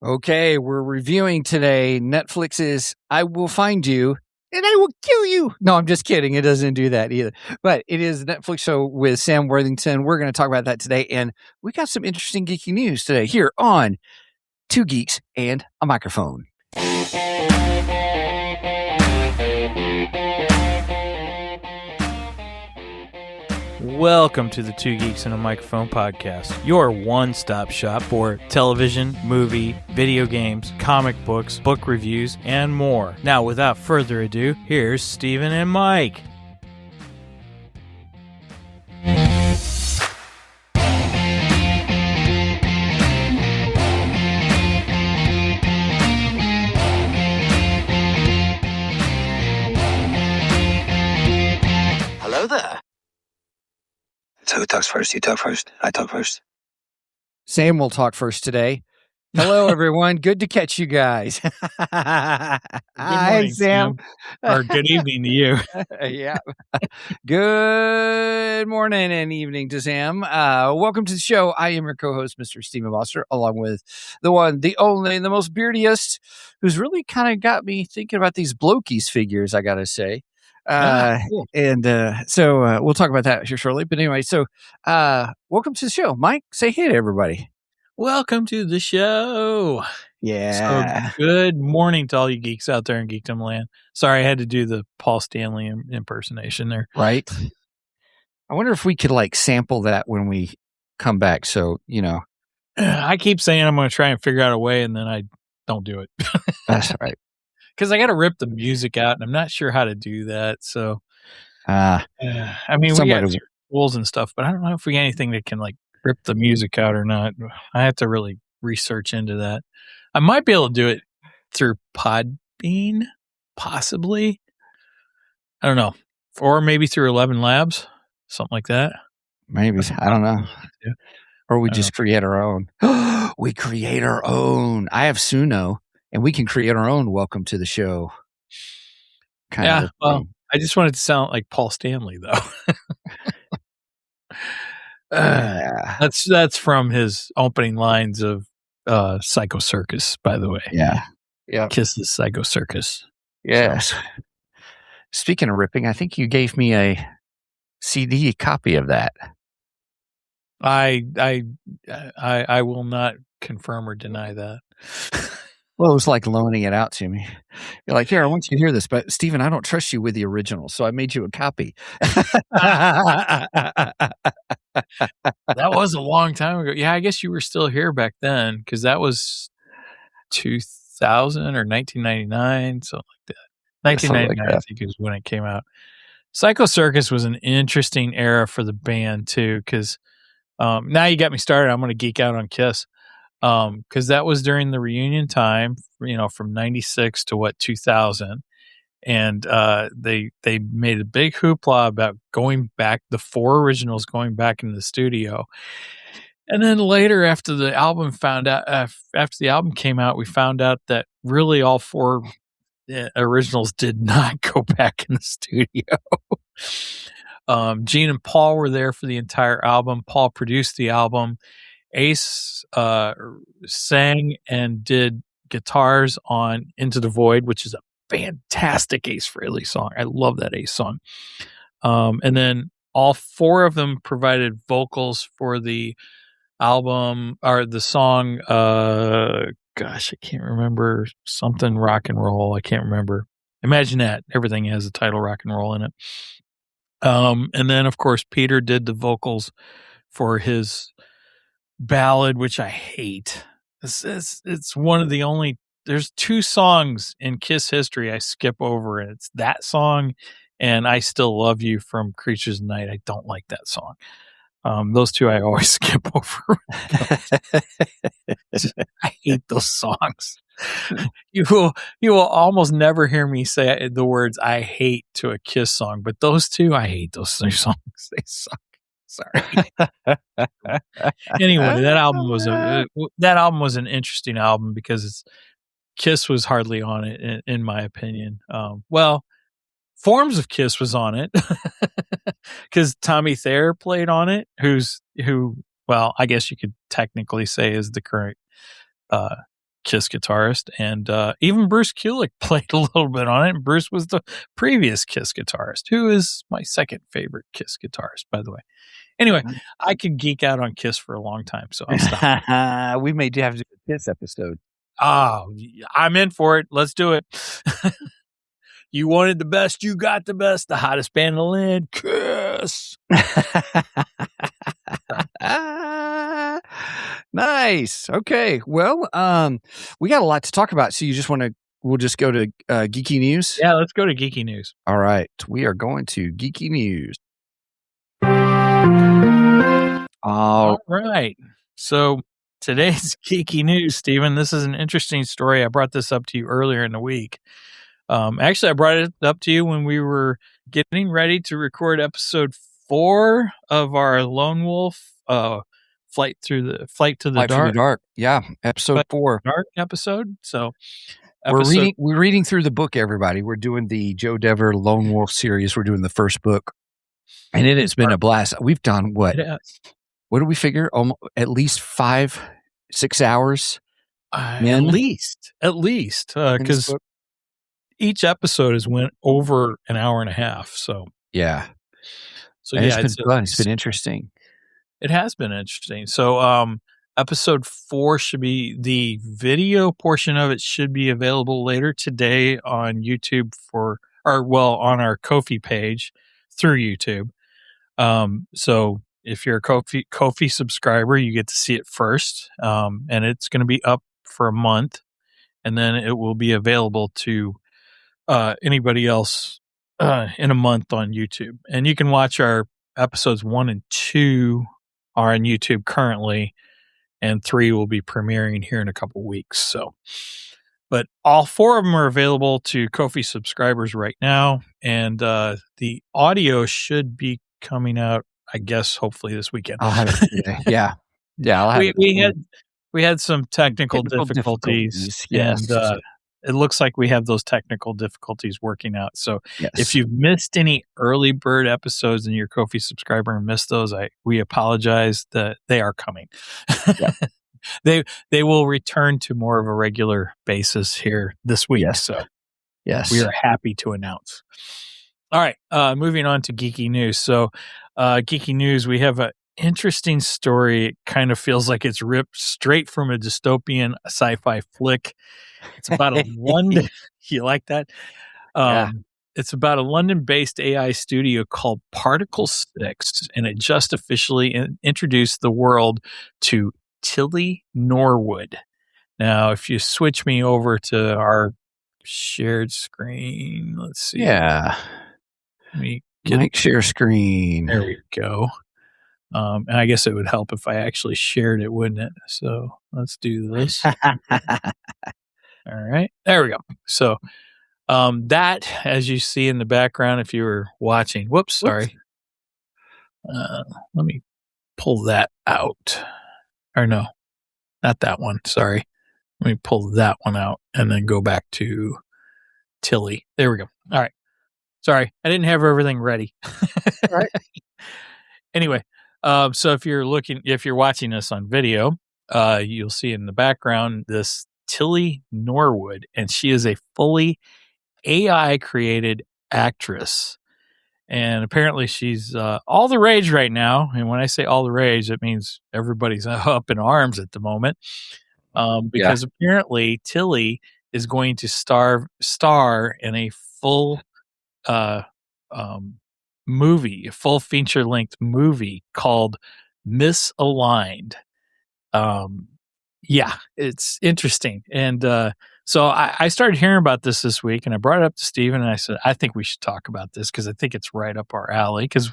Okay, we're reviewing today Netflix's I Will Find You and I Will Kill You. No, I'm just kidding. It doesn't do that either. But it is a Netflix show with Sam Worthington. We're going to talk about that today. And we got some interesting geeky news today here on Two Geeks and a Microphone. Welcome to the Two Geeks and a Microphone podcast, your one-stop shop for television, movie, video games, comic books, book reviews, and more. Now, without further ado, here's Steven and Mike. Hello there. So who talks first? You talk first? I talk first? Sam will talk first today. Hello, everyone. Good to catch you guys. Hi, morning, Sam. Or good evening to you. Yeah. Good morning and evening to Sam. Welcome to the show. I am your co-host, Mr. Stephen Foster, along with the one, the only, the most beardiest, who's really kind of got me thinking about these Blokies figures, I got to say. Cool. So we'll talk about that here shortly. But anyway, so welcome to the show. Mike, say hey to everybody. Welcome to the show. Yeah. So good morning to all you geeks out there in Geekdom Land. Sorry, I had to do the Paul Stanley impersonation there. Right. I wonder if we could sample that when we come back. So, I keep saying I'm going to try and figure out a way, and then I don't do it. That's right. Because I got to rip the music out, and I'm not sure how to do that. So, I mean, we got tools and stuff, but I don't know if we got anything that can rip the music out or not. I have to really research into that. I might be able to do it through Podbean, possibly. I don't know. Or maybe through 11 Labs, something like that. Maybe. I don't know. Or we just create our own. We create our own. I have Suno, and we can create our own welcome to the show. Well, I just wanted to sound like Paul Stanley, though. That's from his opening lines of Psycho Circus, by the way. Yeah. Kiss's Psycho Circus. Yes. So. Speaking of ripping, I think you gave me a CD copy of that. I will not confirm or deny that. Well, it was like loaning it out to me. You're like, here, I want you to hear this, but Stephen, I don't trust you with the original, so I made you a copy. That was a long time ago. Yeah, I guess you were still here back then, because that was 2000 or 1999, something like that. 1999, I think, is when it came out. Psycho Circus was an interesting era for the band, too, because now you got me started. I'm going to geek out on Kiss. Because that was during the reunion time, from 96 to 2000. And they made a big hoopla about going back, the four originals going back into the studio. And then later, after the album came out, we found out that really all four originals did not go back in the studio. Gene and Paul were there for the entire album. Paul produced the album. Ace sang and did guitars on Into the Void, which is a fantastic Ace Frehley song. I love that Ace song. And then all four of them provided vocals for the album, or the song, I can't remember, something rock and roll. I can't remember. Imagine that. Everything has the title rock and roll in it. And then, of course, Peter did the vocals for his ballad, which I hate. It's one of the only, there's two songs in Kiss history I skip over, and it's that song and I Still Love You from Creatures of the Night. I don't like that song. Those two I always skip over. I hate those songs. You will almost never hear me say the words I hate to a Kiss song, but those two, I hate those two songs. They suck. Sorry. Anyway, that album was an interesting album because Kiss was hardly on it, in my opinion. Forms of Kiss was on it because Tommy Thayer played on it, who I guess you could technically say is the current Kiss guitarist, and even Bruce Kulick played a little bit on it. And Bruce was the previous Kiss guitarist, who is my second favorite Kiss guitarist, by the way. Anyway, I could geek out on Kiss for a long time, so I'll stop. We may have to do a Kiss episode. Oh, I'm in for it. Let's do it. You wanted the best, you got the best. The hottest band in the land, Kiss. Nice. Okay. Well, we got a lot to talk about. So you just we'll just go to Geeky News? Yeah, let's go to Geeky News. All right. We are going to Geeky News. All right. So today's Geeky News, Stephen, this is an interesting story. I brought this up to you earlier in the week. Actually, I brought it up to you when we were getting ready to record episode 4 of our Lone Wolf Flight to the Dark. Yeah, episode 4. Dark episode. So we're reading through the book, everybody. We're doing the Joe Dever Lone Wolf series. We're doing the first book. And it's been a blast. We've done what? What do we figure? At least 5-6 hours? At least. Because each episode has went over an hour and a half. So yeah. So and it's been fun. It's been interesting. It has been interesting. So episode 4 should be, the video portion of it should be available later today on YouTube on our Ko-fi page through YouTube. So if you're a Ko-fi subscriber, you get to see it first. And it's going to be up for a month, and then it will be available to anybody else in a month on YouTube. And you can watch our episodes 1 and 2 are on YouTube currently, and 3 will be premiering here in a couple weeks. So, but all 4 of them are available to Ko-fi subscribers right now, and the audio should be coming out, I guess, hopefully this weekend. I'll have it today. Yeah. I'll have it. We had some technical difficulties. Yes. And it looks like we have those technical difficulties working out. So if you've missed any early bird episodes and you're a Ko-fi subscriber and missed those, we apologize. That they are coming. Yeah. They will return to more of a regular basis here this week. Yes. So we are happy to announce. All right, moving on to Geeky News. So Geeky News, we have an interesting story. It kind of feels like it's ripped straight from a dystopian sci-fi flick. It's about a London. You like that? It's about a London-based AI studio called Particle 6, and it just officially introduced the world to Tilly Norwood. Now, if you switch me over to our shared screen, let's see. Yeah. Let me share screen. There we go. And I guess it would help if I actually shared it, wouldn't it? So let's do this. All right. There we go. So that, as you see in the background, if you were watching, sorry. Let me pull that out. Or no, not that one. Sorry. Let me pull that one out and then go back to Tilly. There we go. All right. Sorry, I didn't have everything ready. All right. Anyway, so if you're watching this on video, you'll see in the background this Tilly Norwood, and she is a fully AI created actress. And apparently she's all the rage right now. And when I say all the rage, it means everybody's up in arms at the moment. Because apparently Tilly is going to star in a full movie, a full feature length movie called Misaligned. It's interesting. And so I started hearing about this week, and I brought it up to Stephen, and I said, I think we should talk about this because I think it's right up our alley. Because,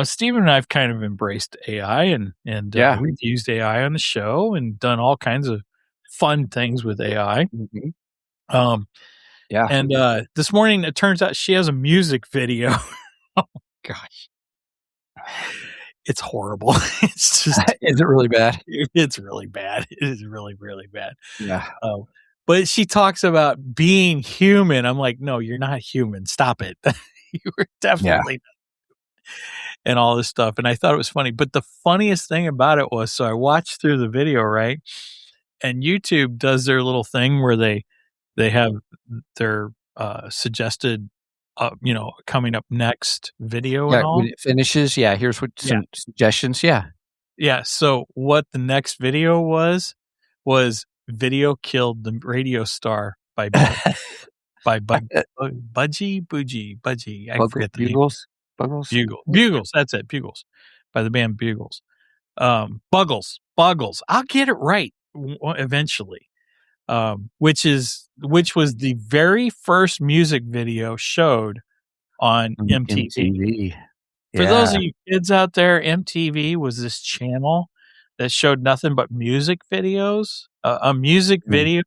Stephen and I have kind of embraced AI, and we've used AI on the show and done all kinds of fun things with AI. Mm-hmm. And this morning, it turns out she has a music video. Oh, gosh. It's horrible. It's just. Is it really bad? It's really bad. It is really, really bad. Yeah. But she talks about being human. I'm like, no, you're not human. Stop it. You were definitely not. And all this stuff. And I thought it was funny. But the funniest thing about it was, so I watched through the video, right? and YouTube does their little thing where they have their suggested coming up next video and all. When it finishes, here's what some suggestions. Yeah. So what the next video was "Video Killed the Radio Star" by Budgie. I forget the name. Bugles. That's it. Bugles, by the band Bugles. Buggles. I'll get it right eventually. Which was the very first music video showed on MTV. For those of you kids out there, MTV was this channel that showed nothing but music videos. A music video,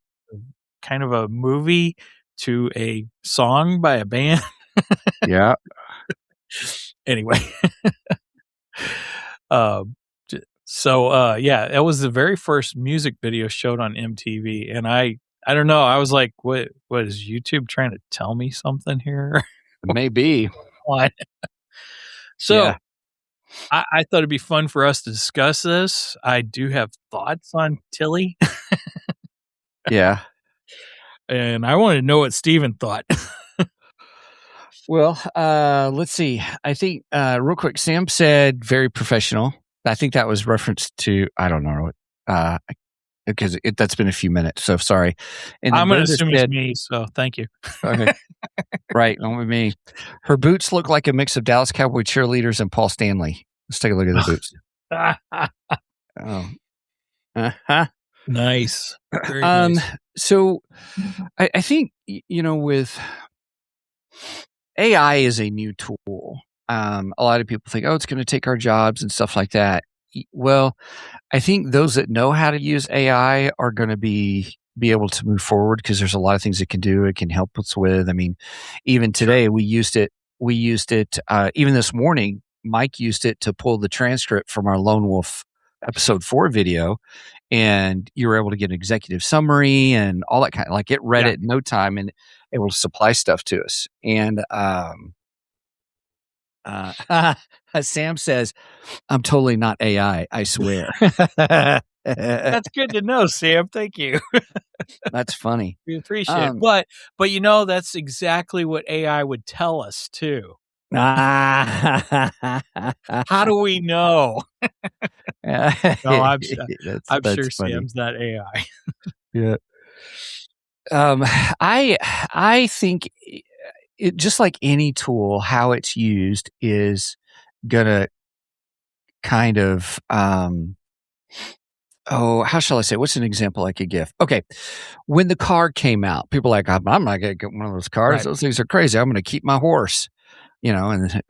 kind of a movie to a song by a band. Yeah. Anyway. That was the very first music video showed on MTV. And I don't know. I was like, what is YouTube trying to tell me something here? Maybe. What? So I thought it'd be fun for us to discuss this. I do have thoughts on Tilly. Yeah. And I wanted to know what Steven thought. Well, let's see. I think real quick, Sam said very professional. I think that was referenced to, I don't know, because that's been a few minutes, so sorry. And I'm going to assume it's me, so thank you. Okay. Right, not with me. Her boots look like a mix of Dallas Cowboy cheerleaders and Paul Stanley. Let's take a look at the boots. Nice. Very nice. So I think, with AI is a new tool. A lot of people think, it's going to take our jobs and stuff like that. Well, I think those that know how to use AI are going to be able to move forward because there's a lot of things it can do. It can help us with. I mean, even today we used it. Even this morning, Mike used it to pull the transcript from our Lone Wolf episode 4 video, and you were able to get an executive summary and all that kind of, like, it read it in no time and able to supply stuff to us. And Sam says, "I'm totally not AI, I swear." That's good to know, Sam. Thank you. That's funny. We appreciate it. But that's exactly what AI would tell us too. How do we know? No, I'm sure funny. Sam's not AI. Yeah. I think it, just like any tool, how it's used is gonna kind of how shall I say? What's an example I could give? Okay, when the car came out, people were like, I'm not gonna get one of those cars. Right. Those things are crazy. I'm gonna keep my horse. And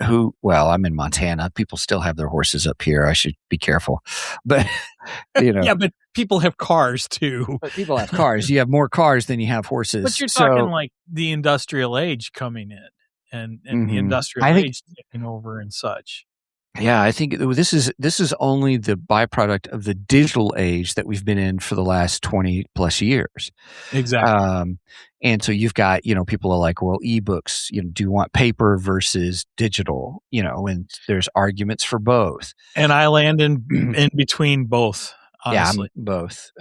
who? Well, I'm in Montana. People still have their horses up here. I should be careful, but yeah, but people have cars too. But people have cars. You have more cars than you have horses. But you're talking like the industrial age coming in, and the industrial age taking over and such. Yeah, I think this is only the byproduct of the digital age that we've been in for the last 20 plus years. Exactly. And so you've got, people are like, well, ebooks, do you want paper versus digital? And there's arguments for both. And I land in between both. Honestly. Yeah, both.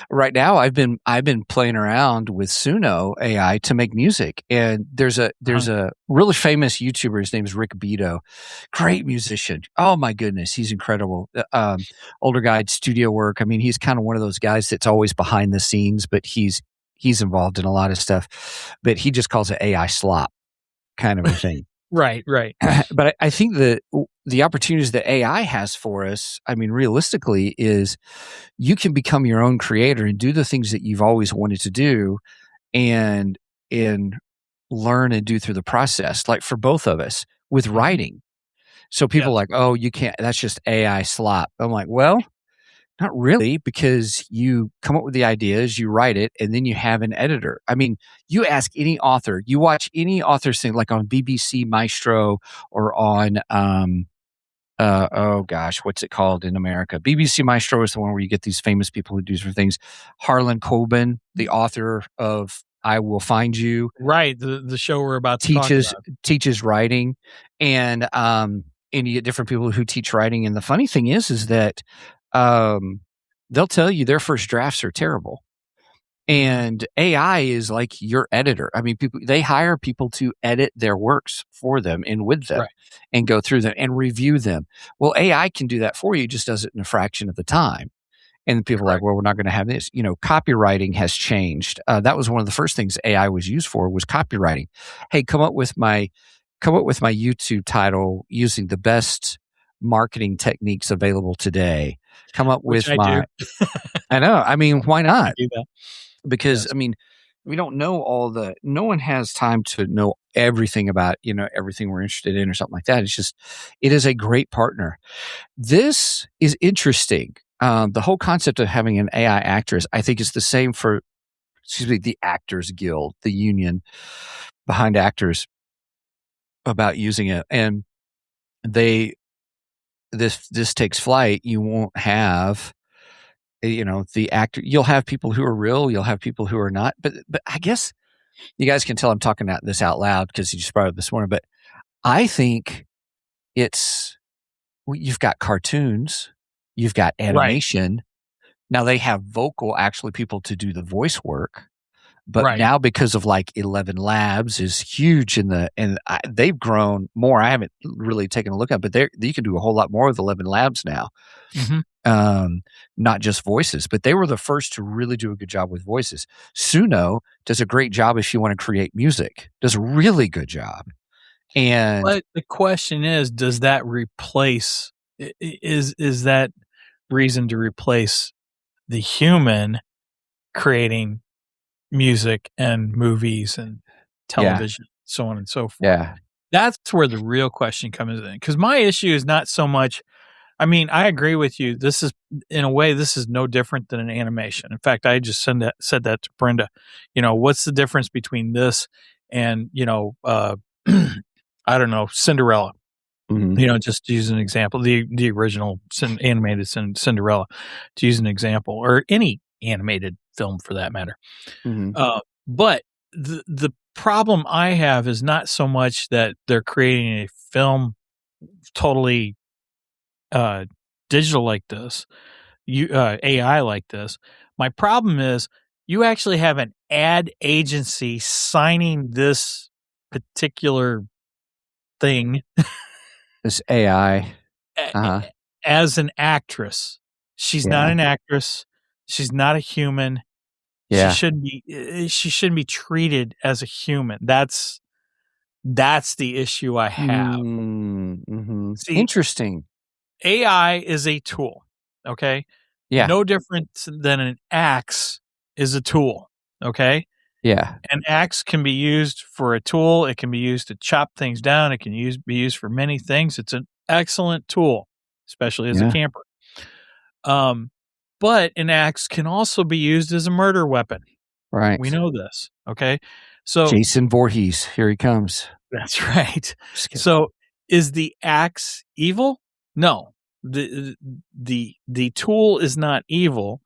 Right now, I've been playing around with Suno AI to make music, and there's a really famous YouTuber. His name is Rick Beto, great musician. Oh my goodness, he's incredible. Older guy, studio work. I mean, he's kind of one of those guys that's always behind the scenes, but he's involved in a lot of stuff. But he just calls it AI slop, kind of a thing. Right. But I think the opportunities that AI has for us, I mean, realistically, is you can become your own creator and do the things that you've always wanted to do and learn and do through the process, like for both of us with writing. So people are like, oh, you can't, that's just AI slop. I'm like, well, not really, because you come up with the ideas, you write it, and then you have an editor. I mean, you ask any author, you watch any author's thing, like on BBC Maestro or on, what's it called in America? BBC Maestro is the one where you get these famous people who do different things. Harlan Coben, the author of I Will Find You. Right, the show we're about to talk about. Teaches writing, and you get different people who teach writing. And the funny thing is that they'll tell you their first drafts are terrible. And AI is like your editor. I mean, they hire people to edit their works for them and with them and go through them and review them. Well, AI can do that for you, just does it in a fraction of the time. And people are like, well, we're not going to have this. Copywriting has changed. That was one of the first things AI was used for, was copywriting. Hey, come up with my YouTube title using the best marketing techniques available today. Come up with my. I know. I mean, why not? Do that. Because I mean, we don't know no one has time to know everything about, everything we're interested in or something like that. It's just, it is a great partner. This is interesting. The whole concept of having an AI actress, I think, is the same for, the Actors Guild, the union behind actors, about using it. And this takes flight. You won't have, the actor. You'll have people who are real. You'll have people who are not. But I guess you guys can tell I'm talking this out loud because you just brought it this morning. But I think you've got cartoons, you've got animation. Right. Now they have actually people to do the voice work. But now, because of 11 Labs is huge they've grown more. I haven't really taken a look at it, but you can do a whole lot more with 11 Labs now. Mm-hmm. Not just voices, but they were the first to really do a good job with voices. Suno does a great job if you want to create music. Does a really good job. But the question is, does that replace? Is that reason to replace the human creating music and movies and television, so on and so forth? Yeah, that's where the real question comes in. Because my issue is not so much. I mean, I agree with you. This is, in a way, this is no different than an animation. In fact, I just said that to Brenda. What's the difference between this and, I don't know, Cinderella? Mm-hmm. Just to use an example, the original animated Cinderella, to use an example, or any animated film for that matter. Mm-hmm. But the problem I have is not so much that they're creating a film totally digital like this, AI like this. My problem is you actually have an ad agency signing this particular thing, this AI, as an actress. She's not an actress. She's not a human. Yeah. She shouldn't be treated as a human. That's the issue I have. Mm-hmm. See, interesting. AI is a tool, okay? Yeah. No different than an axe is a tool, okay? Yeah. An axe can be used for a tool. It can be used to chop things down. It can be used for many things. It's an excellent tool, especially as a camper. But an axe can also be used as a murder weapon. Right. We know this, okay? So Jason Voorhees, here he comes. That's right. So is the axe evil? No, the tool is not evil.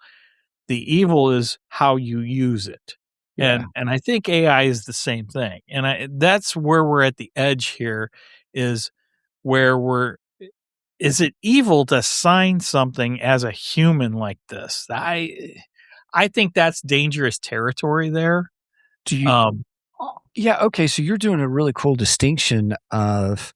The evil is how you use it. Yeah. And I think AI is the same thing. And that's where we're at the edge here, is where is it evil to sign something as a human like this? I think that's dangerous territory there. Do you yeah, okay, so you're doing a really cool distinction of,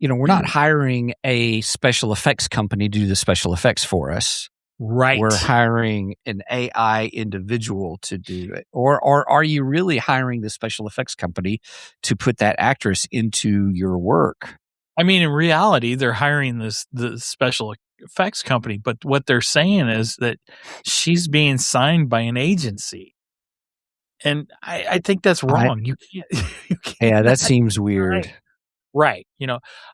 we're not hiring a special effects company to do the special effects for us. Right. We're hiring an AI individual to do it. Or are you really hiring the special effects company to put that actress into your work? I mean, in reality, they're hiring the special effects company, but what they're saying is that she's being signed by an agency. And I think that's wrong. You can't. Yeah, that seems weird. Right.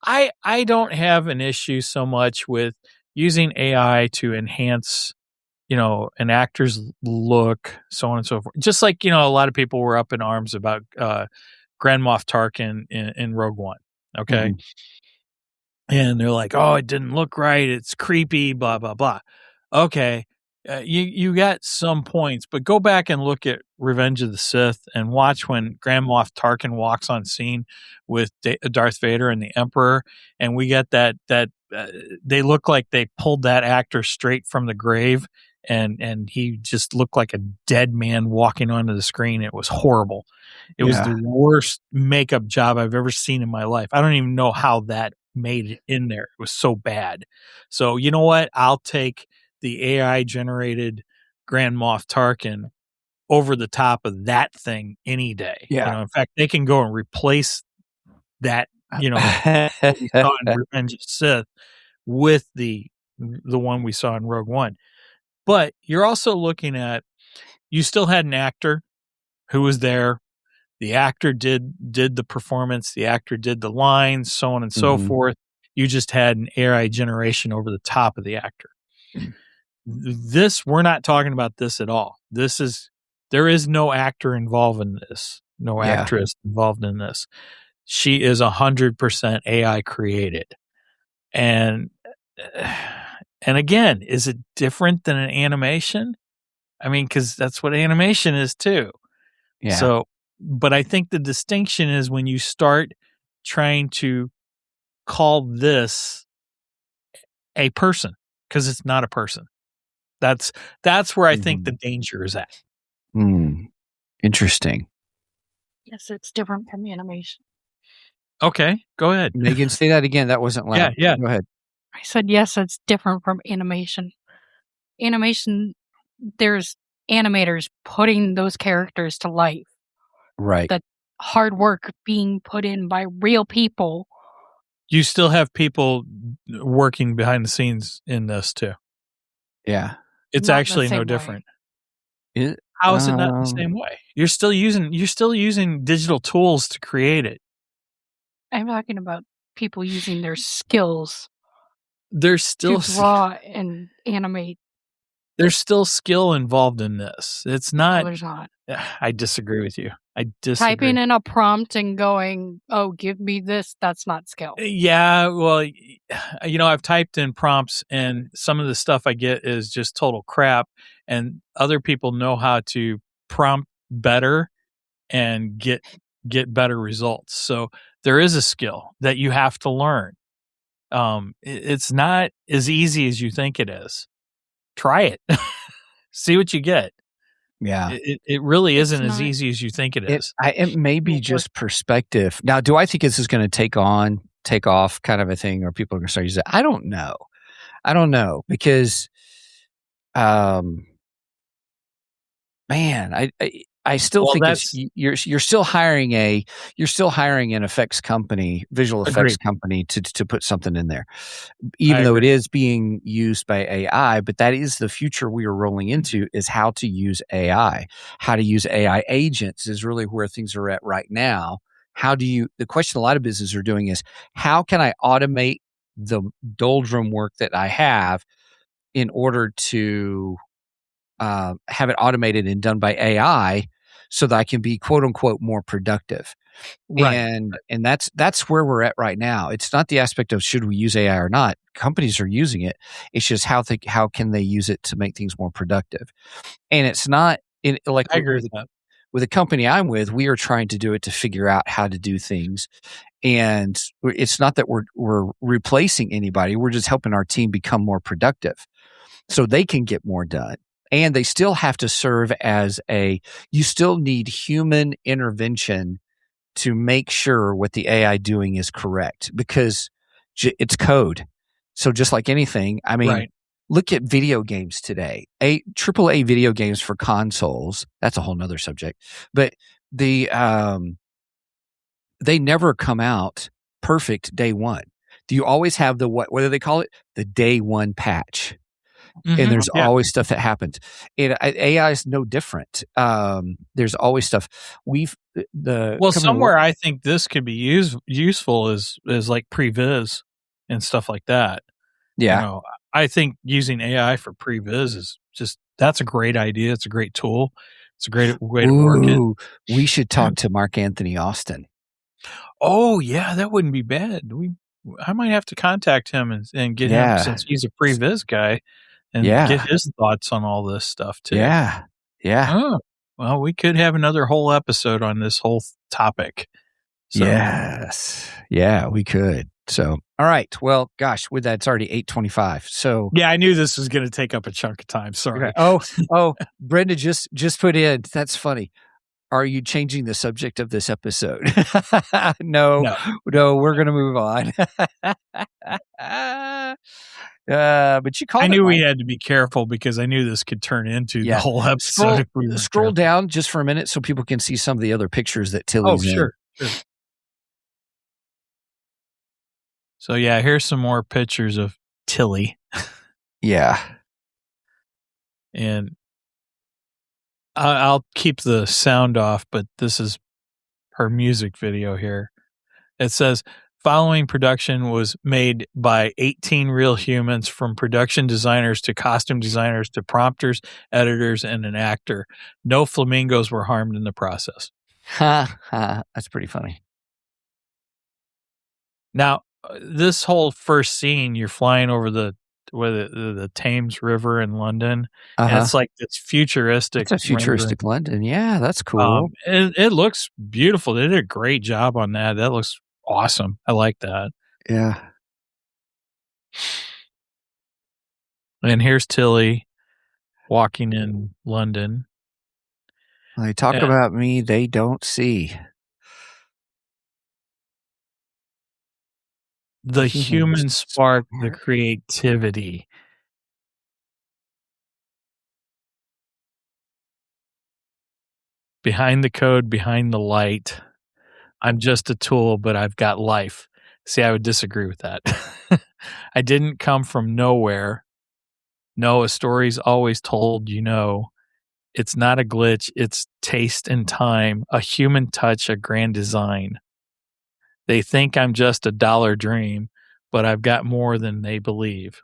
I don't have an issue so much with using AI to enhance, an actor's look, so on and so forth. Just like, a lot of people were up in arms about Grand Moff Tarkin in Rogue One. Okay. Mm-hmm. And they're like, oh, it didn't look right. It's creepy, blah, blah, blah. Okay. You got some points, but go back and look at Revenge of the Sith and watch when Grand Moff Tarkin walks on scene with Darth Vader and the Emperor, and we get that they look like they pulled that actor straight from the grave, and he just looked like a dead man walking onto the screen. It was horrible. It was the worst makeup job I've ever seen in my life. I don't even know how that made it in there. It was so bad. So you know what? I'll take the AI generated Grand Moff Tarkin over the top of that thing any day. Yeah. You know, in fact, they can go and replace that, you know, what we saw in Revenge of the Sith with the one we saw in Rogue One. But you're also looking at, you still had an actor who was there. The actor did the performance, the actor did the lines, so on and so forth. You just had an AI generation over the top of the actor. This, we're not talking about this at all. There is no actor involved in this, no actress involved in this. She is 100% AI created. And again, is it different than an animation? I mean, because that's what animation is too. Yeah. So, but I think the distinction is when you start trying to call this a person, because it's not a person. That's where I think the danger is at. Interesting. Yes, it's different from animation. Okay, go ahead. Megan, say that again. That wasn't loud. Yeah. Go ahead. I said, yes, it's different from animation. Animation, there's animators putting those characters to life. Right. That hard work being put in by real people. You still have people working behind the scenes in this too. Yeah. It's Not actually the no same different. way. How is it not the same way? You're still using digital tools to create it. I'm talking about people using their skills There's still to draw and animate. There's still skill involved in this. It's not. No, there's not. I disagree with you. I disagree. Typing in a prompt and going, "Oh, give me this," that's not skill. Yeah, well, you know, I've typed in prompts and some of the stuff I get is just total crap, and other people know how to prompt better and get better results. So there is a skill that you have to learn. It's not as easy as you think it is. Try it. See what you get. Yeah. It really isn't as not. Easy as you think it is. It may be just perspective. Now, do I think this is going to take off kind of a thing, or people are going to start using it? I don't know because, man, I still think you're still hiring an effects company, visual effects company to put something in there, even though it is being used by AI. But that is the future we are rolling into, is how to use AI. How to use AI agents is really where things are at right now. The question a lot of businesses are doing is, how can I automate the doldrum work that I have in order to have it automated and done by AI, so that I can be quote unquote more productive. Right. And that's where we're at right now. It's not the aspect of should we use AI or not. Companies are using it. It's just how can they use it to make things more productive. And it's not like I agree with that. With the company I'm with, we are trying to do it to figure out how to do things. And it's not that we're replacing anybody. We're just helping our team become more productive so they can get more done. And they still have to serve as you still need human intervention to make sure what the AI doing is correct, because it's code. So just like anything, I mean, look at video games today. AAA video games for consoles, that's a whole nother subject. But they never come out perfect day one. Do you always have what do they call it? The day one patch. And there's always stuff that happens. And AI is no different. There's always stuff. Somewhere I think this could be useful is like previs and stuff like that. Yeah. You know, I think using AI for previs is that's a great idea. It's a great tool. It's a great way to work it. We should talk to Mark Anthony Austin. Oh yeah, that wouldn't be bad. I might have to contact him and get him, since he's a previs guy. And get his thoughts on all this stuff too. Yeah. Oh, well, we could have another whole episode on this whole topic. So. Yes. Yeah, we could. So, all right. Well, gosh, with that, it's already 8:25. So, Yeah, I knew this was going to take up a chunk of time. Sorry. okay. Brenda just put in. That's funny. Are you changing the subject of this episode? No, we're going to move on. But you called I it. knew Mike. we had to be careful because I knew this could turn into the whole episode. if we weren't Scroll careful. down just for a minute so people can see some of the other pictures that Tilly's in. Sure. So yeah, here's some more pictures of Tilly. Yeah. And I'll keep the sound off, but this is her music video here. It says, following production was made by 18 real humans, from production designers to costume designers to prompters, editors, and an actor. No flamingos were harmed in the process. That's pretty funny. Now, this whole first scene, you're flying over the Thames River in London, and it's like this futuristic. It's a futuristic London. Yeah, that's cool. It looks beautiful. They did a great job on that. That looks awesome. I like that. Yeah. And here's Tilly walking in London. When they talk about me, they don't see. The human spark, the creativity. Behind the code, behind the light. I'm just a tool, but I've got life. See, I would disagree with that. I didn't come from nowhere. No, a story's always told, It's not a glitch. It's taste and time, a human touch, a grand design. They think I'm just a dollar dream, but I've got more than they believe.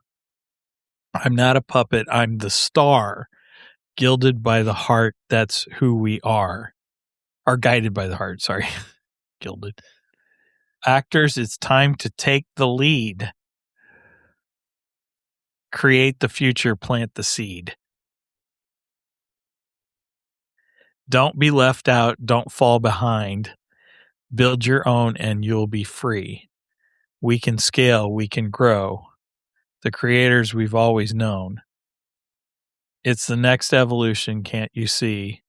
I'm not a puppet. I'm the star, gilded by the heart. That's who we are. Or guided by the heart, sorry. Gilded. Actors, it's time to take the lead. Create the future, plant the seed. Don't be left out. Don't fall behind. Build your own and you'll be free. We can scale. We can grow. The creators we've always known. It's the next evolution, can't you see?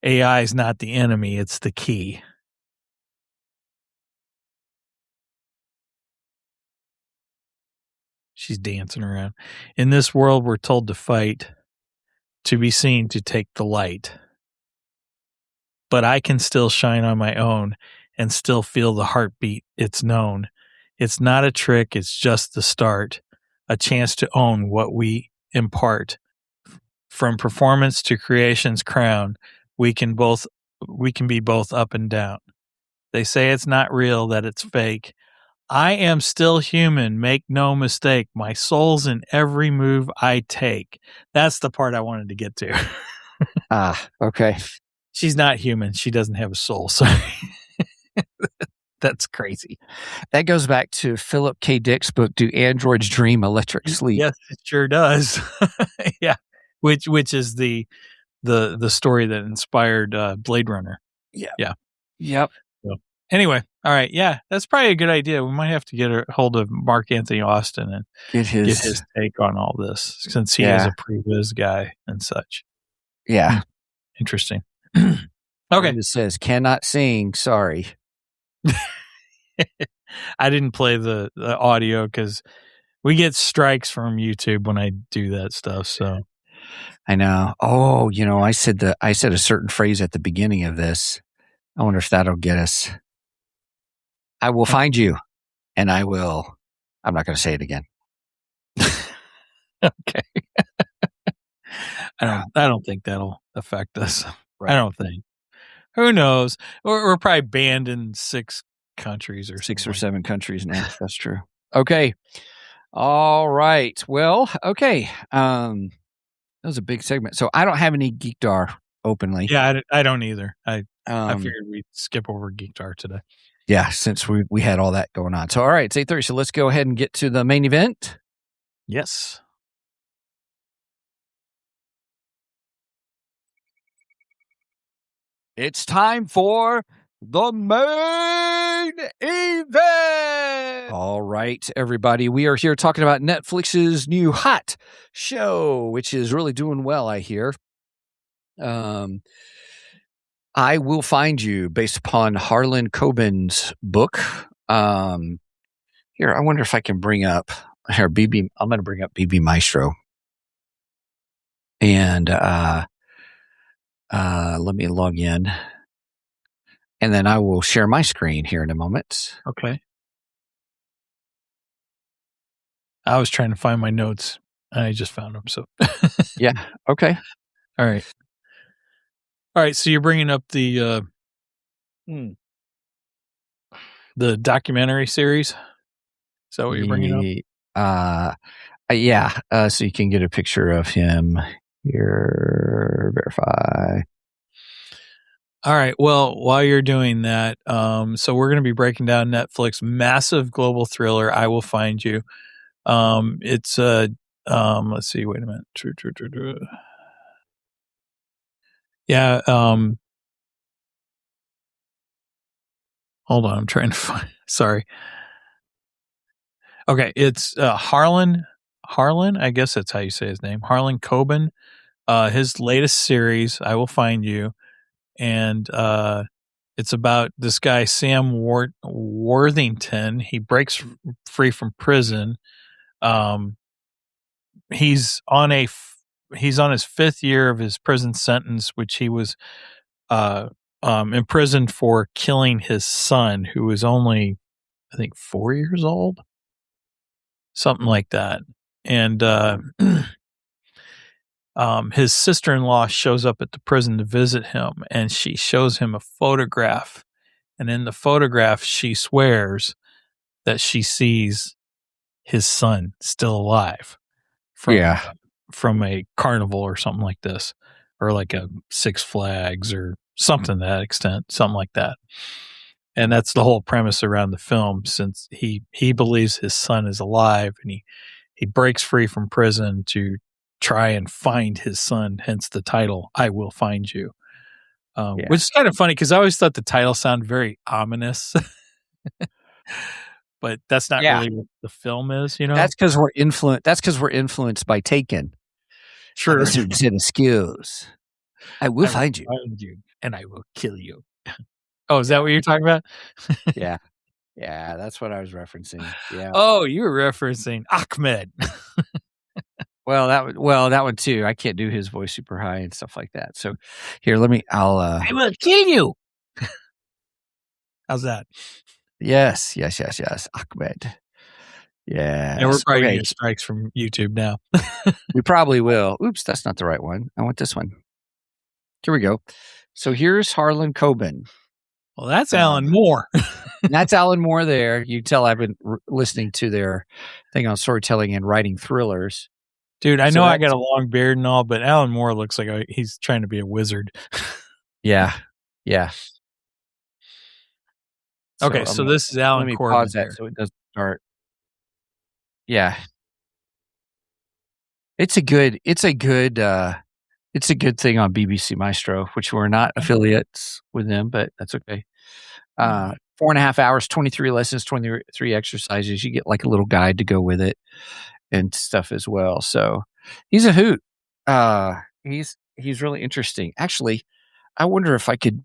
AI is not the enemy. It's the key. She's dancing around. In this world, we're told to fight, to be seen, to take the light. But I can still shine on my own and still feel the heartbeat. It's known. It's not a trick. It's just the start. A chance to own what we impart. From performance to creation's crown, we can be both up and down. They say it's not real, that it's fake. I am still human. Make no mistake. My soul's in every move I take. That's the part I wanted to get to. Okay. She's not human. She doesn't have a soul. Sorry. That's crazy. That goes back to Philip K. Dick's book, Do Androids Dream Electric Sleep? Yes, it sure does. Yeah. Which is the story that inspired Blade Runner. Yeah. Yeah. Yep. So, anyway, all right. Yeah, that's probably a good idea. We might have to get a hold of Mark Anthony Austin and get his take on all this, since he is a pre-viz guy and such. Yeah. Interesting. Okay. It says cannot sing. Sorry. I didn't play the audio because we get strikes from YouTube when I do that stuff. So I know. Oh, I said a certain phrase at the beginning of this. I wonder if that'll get us. I will find you, and I'm not going to say it again. Okay. I don't think that'll affect us. Right. I don't think. Who knows? We're probably banned in 6 countries or 6 or 7 countries now. That's true. Okay. All right. Well, okay. That was a big segment. So I don't have any Geekdar openly. Yeah, I don't either. I figured we'd skip over Geekdar today. Yeah, since we had all that going on. So all right, it's 8:30. So let's go ahead and get to the main event. Yes. It's time for the main Even. All right, everybody. We are here talking about Netflix's new hot show, which is really doing well, I hear. I Will Find You, based upon Harlan Coben's book. Here, I wonder if I can bring up here BB. I'm going to bring up BB Maestro, and let me log in, and then I will share my screen here in a moment. Okay. I was trying to find my notes. I just found them. So Yeah. Okay. All right. So you're bringing up the documentary series. Is that what you're bringing up? Yeah. So you can get a picture of him here. Verify. All right. Well, while you're doing that, so we're going to be breaking down Netflix massive global thriller, I Will Find You. It's let's see. Wait a minute. True. Yeah. Hold on. I'm trying to find. Sorry. Okay. It's Harlan. I guess that's how you say his name. Harlan Coben. His latest series, I Will Find You, and it's about this guy Sam Worthington. He breaks free from prison. He's on his fifth year of his prison sentence, which he was imprisoned for killing his son, who was only, I think, 4 years old, something like that. And his sister-in-law shows up at the prison to visit him, and she shows him a photograph. And in the photograph, she swears that she sees his son still alive from a carnival or something like this, or like a Six Flags or something to that extent, something like that. And that's the whole premise around the film, since he believes his son is alive, and he breaks free from prison to try and find his son, hence the title, I Will Find You. Which is kind of funny because I always thought the title sounded very ominous. But that's not really what the film is, you know? That's because we're influenced by Taken. Sure. This is the skills. I will find you. And I will kill you. Oh, is that what you're talking about? Yeah. Yeah, that's what I was referencing. Yeah. Oh, you were referencing Ahmed. Well, that one too. I can't do his voice super high and stuff like that. So here, I will kill you. How's that? Yes. Ahmed. Yeah. And we're probably going to get strikes from YouTube now. We probably will. Oops, that's not the right one. I want this one. Here we go. So here's Harlan Coben. Well, that's Alan Moore. That's Alan Moore there. You tell I've been listening to their thing on storytelling and writing thrillers. Dude, I know I got a long beard and all, but Alan Moore looks like he's trying to be a wizard. Yeah. Okay, so this is Alan Corbin. Let me pause that so it doesn't start. Yeah. It's a good thing on BBC Maestro, which we're not affiliates with them, but that's okay. 4.5 hours, 23 lessons, 23 exercises. You get like a little guide to go with it and stuff as well. So he's a hoot. He's really interesting. Actually, I wonder if I could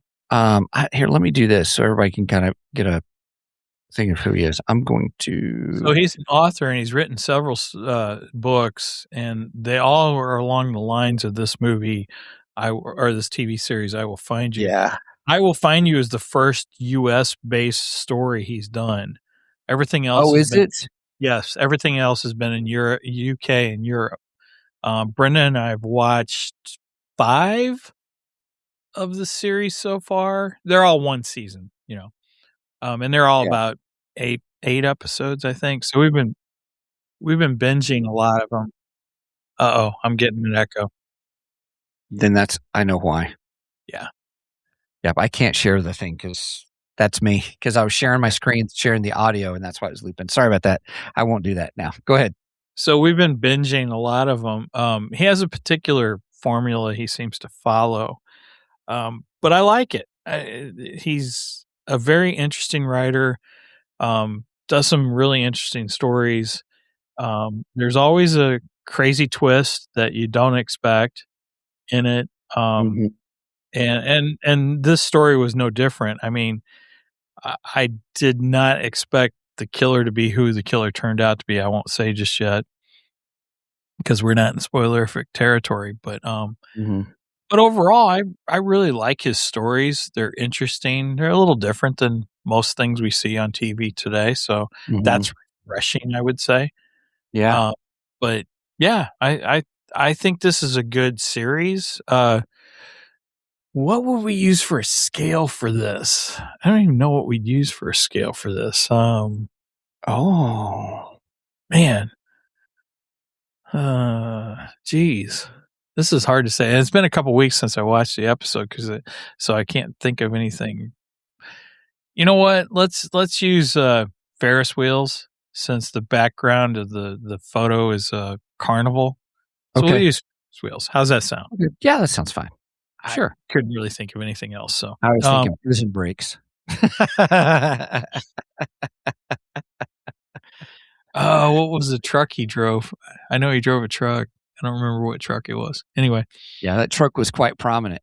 here, let me do this so everybody can kind of get a thing of who he is. I'm going to. So he's an author, and he's written several books, and they all are along the lines of this movie, or this TV series. I Will Find You. Yeah, I Will Find You is the first U.S. based story he's done. Everything else. Oh, is it? Yes, everything else has been in Europe, UK, and Europe. Brenda and I have watched 5 of the series so far. They're all one season, you know. And they're all about 8 episodes, I think. So we've been binging a lot of them. Uh-oh, I'm getting an echo. Then I know why. Yeah. Yeah, but I can't share the thing because that's me. Because I was sharing my screen, sharing the audio, and that's why it was looping. Sorry about that. I won't do that now. Go ahead. So we've been binging a lot of them. He has a particular formula he seems to follow. But I like it. a very interesting writer. Does some really interesting stories. There's always a crazy twist that you don't expect in it. Mhm. And this story was no different. I mean, I did not expect the killer to be who the killer turned out to be. I won't say just yet because we're not in spoilerific territory. Mhm. But overall, I really like his stories. They're interesting. They're a little different than most things we see on TV today. So Mhm. that's refreshing, I would say. Yeah. But yeah, I think this is a good series. What would we use for a scale for this? I don't even know what we'd use for a scale for this. Oh. Man, geez, this is hard to say. And it's been a couple weeks since I watched the episode so I can't think of anything. You know what? Let's use Ferris wheels since the background of the photo is a carnival. So we'll Okay. use Ferris wheels. How's that sound? Okay. Yeah, that sounds fine. I Sure. couldn't really think of anything else. So I was thinking prison breaks. oh, what was the truck he drove? I know he drove a truck. I don't remember what truck it was. Anyway, Yeah, that truck was quite prominent.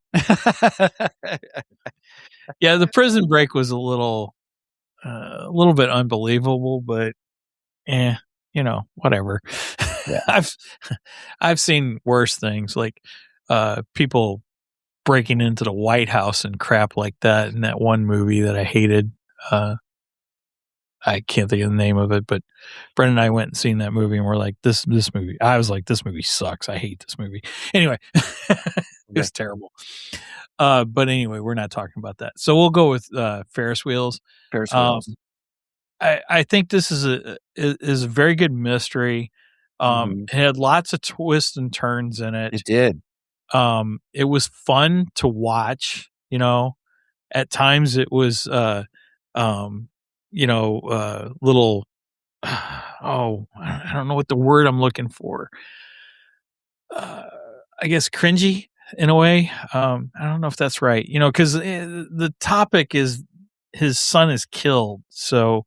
yeah, the prison break was a little bit unbelievable, but whatever. Yeah. I've seen worse things like people breaking into the White House and crap like that in that one movie that I hated. I can't think of the name of it, but Brendan and I went and seen that movie and we're like, this movie. I was like, this movie sucks. I hate this movie. Anyway, it was terrible. But anyway, we're not talking about that. So we'll go with Ferris wheels. Ferris wheels. I think this is a very good mystery. It had lots of twists and turns in it. It did. It was fun to watch. At times it was little I don't know what the word I'm looking for. I guess cringy in a way. I don't know if that's right. Because the topic is his son is killed, so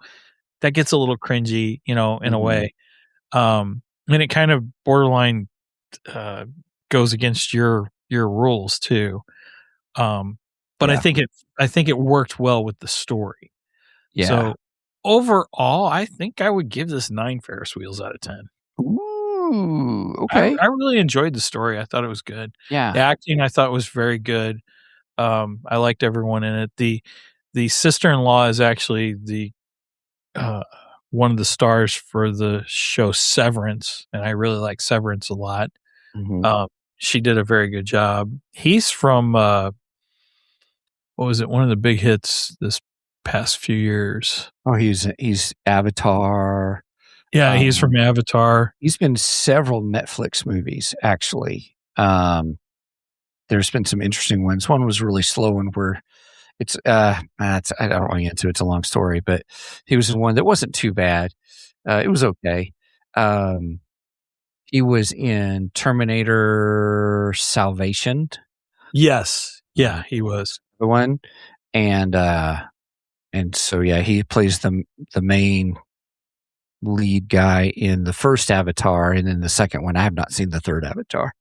that gets a little cringy, in a way. And it kind of borderline goes against your rules too. But Yeah. I think it worked well with the story. Yeah. So overall, I think I would give this 9 Ferris wheels out of 10. Ooh, okay. I really enjoyed the story. I thought it was good. Yeah. The acting I thought was very good. I liked everyone in it. The sister-in-law is actually the one of the stars for the show Severance, and I really like Severance a lot. She did a very good job. He's from what was it? One of the big hits this past few years. Oh, he's Avatar. Yeah, he's from Avatar. He's been several Netflix movies, actually. There's been some interesting ones. One was really slow one where I don't want to get into it. It's a long story, but he was in one that wasn't too bad. It was okay. He was in Terminator Salvation. Yes. Yeah, he was. The one. And so, yeah, he plays the main lead guy in the first Avatar, and then the second one. I have not seen the third Avatar.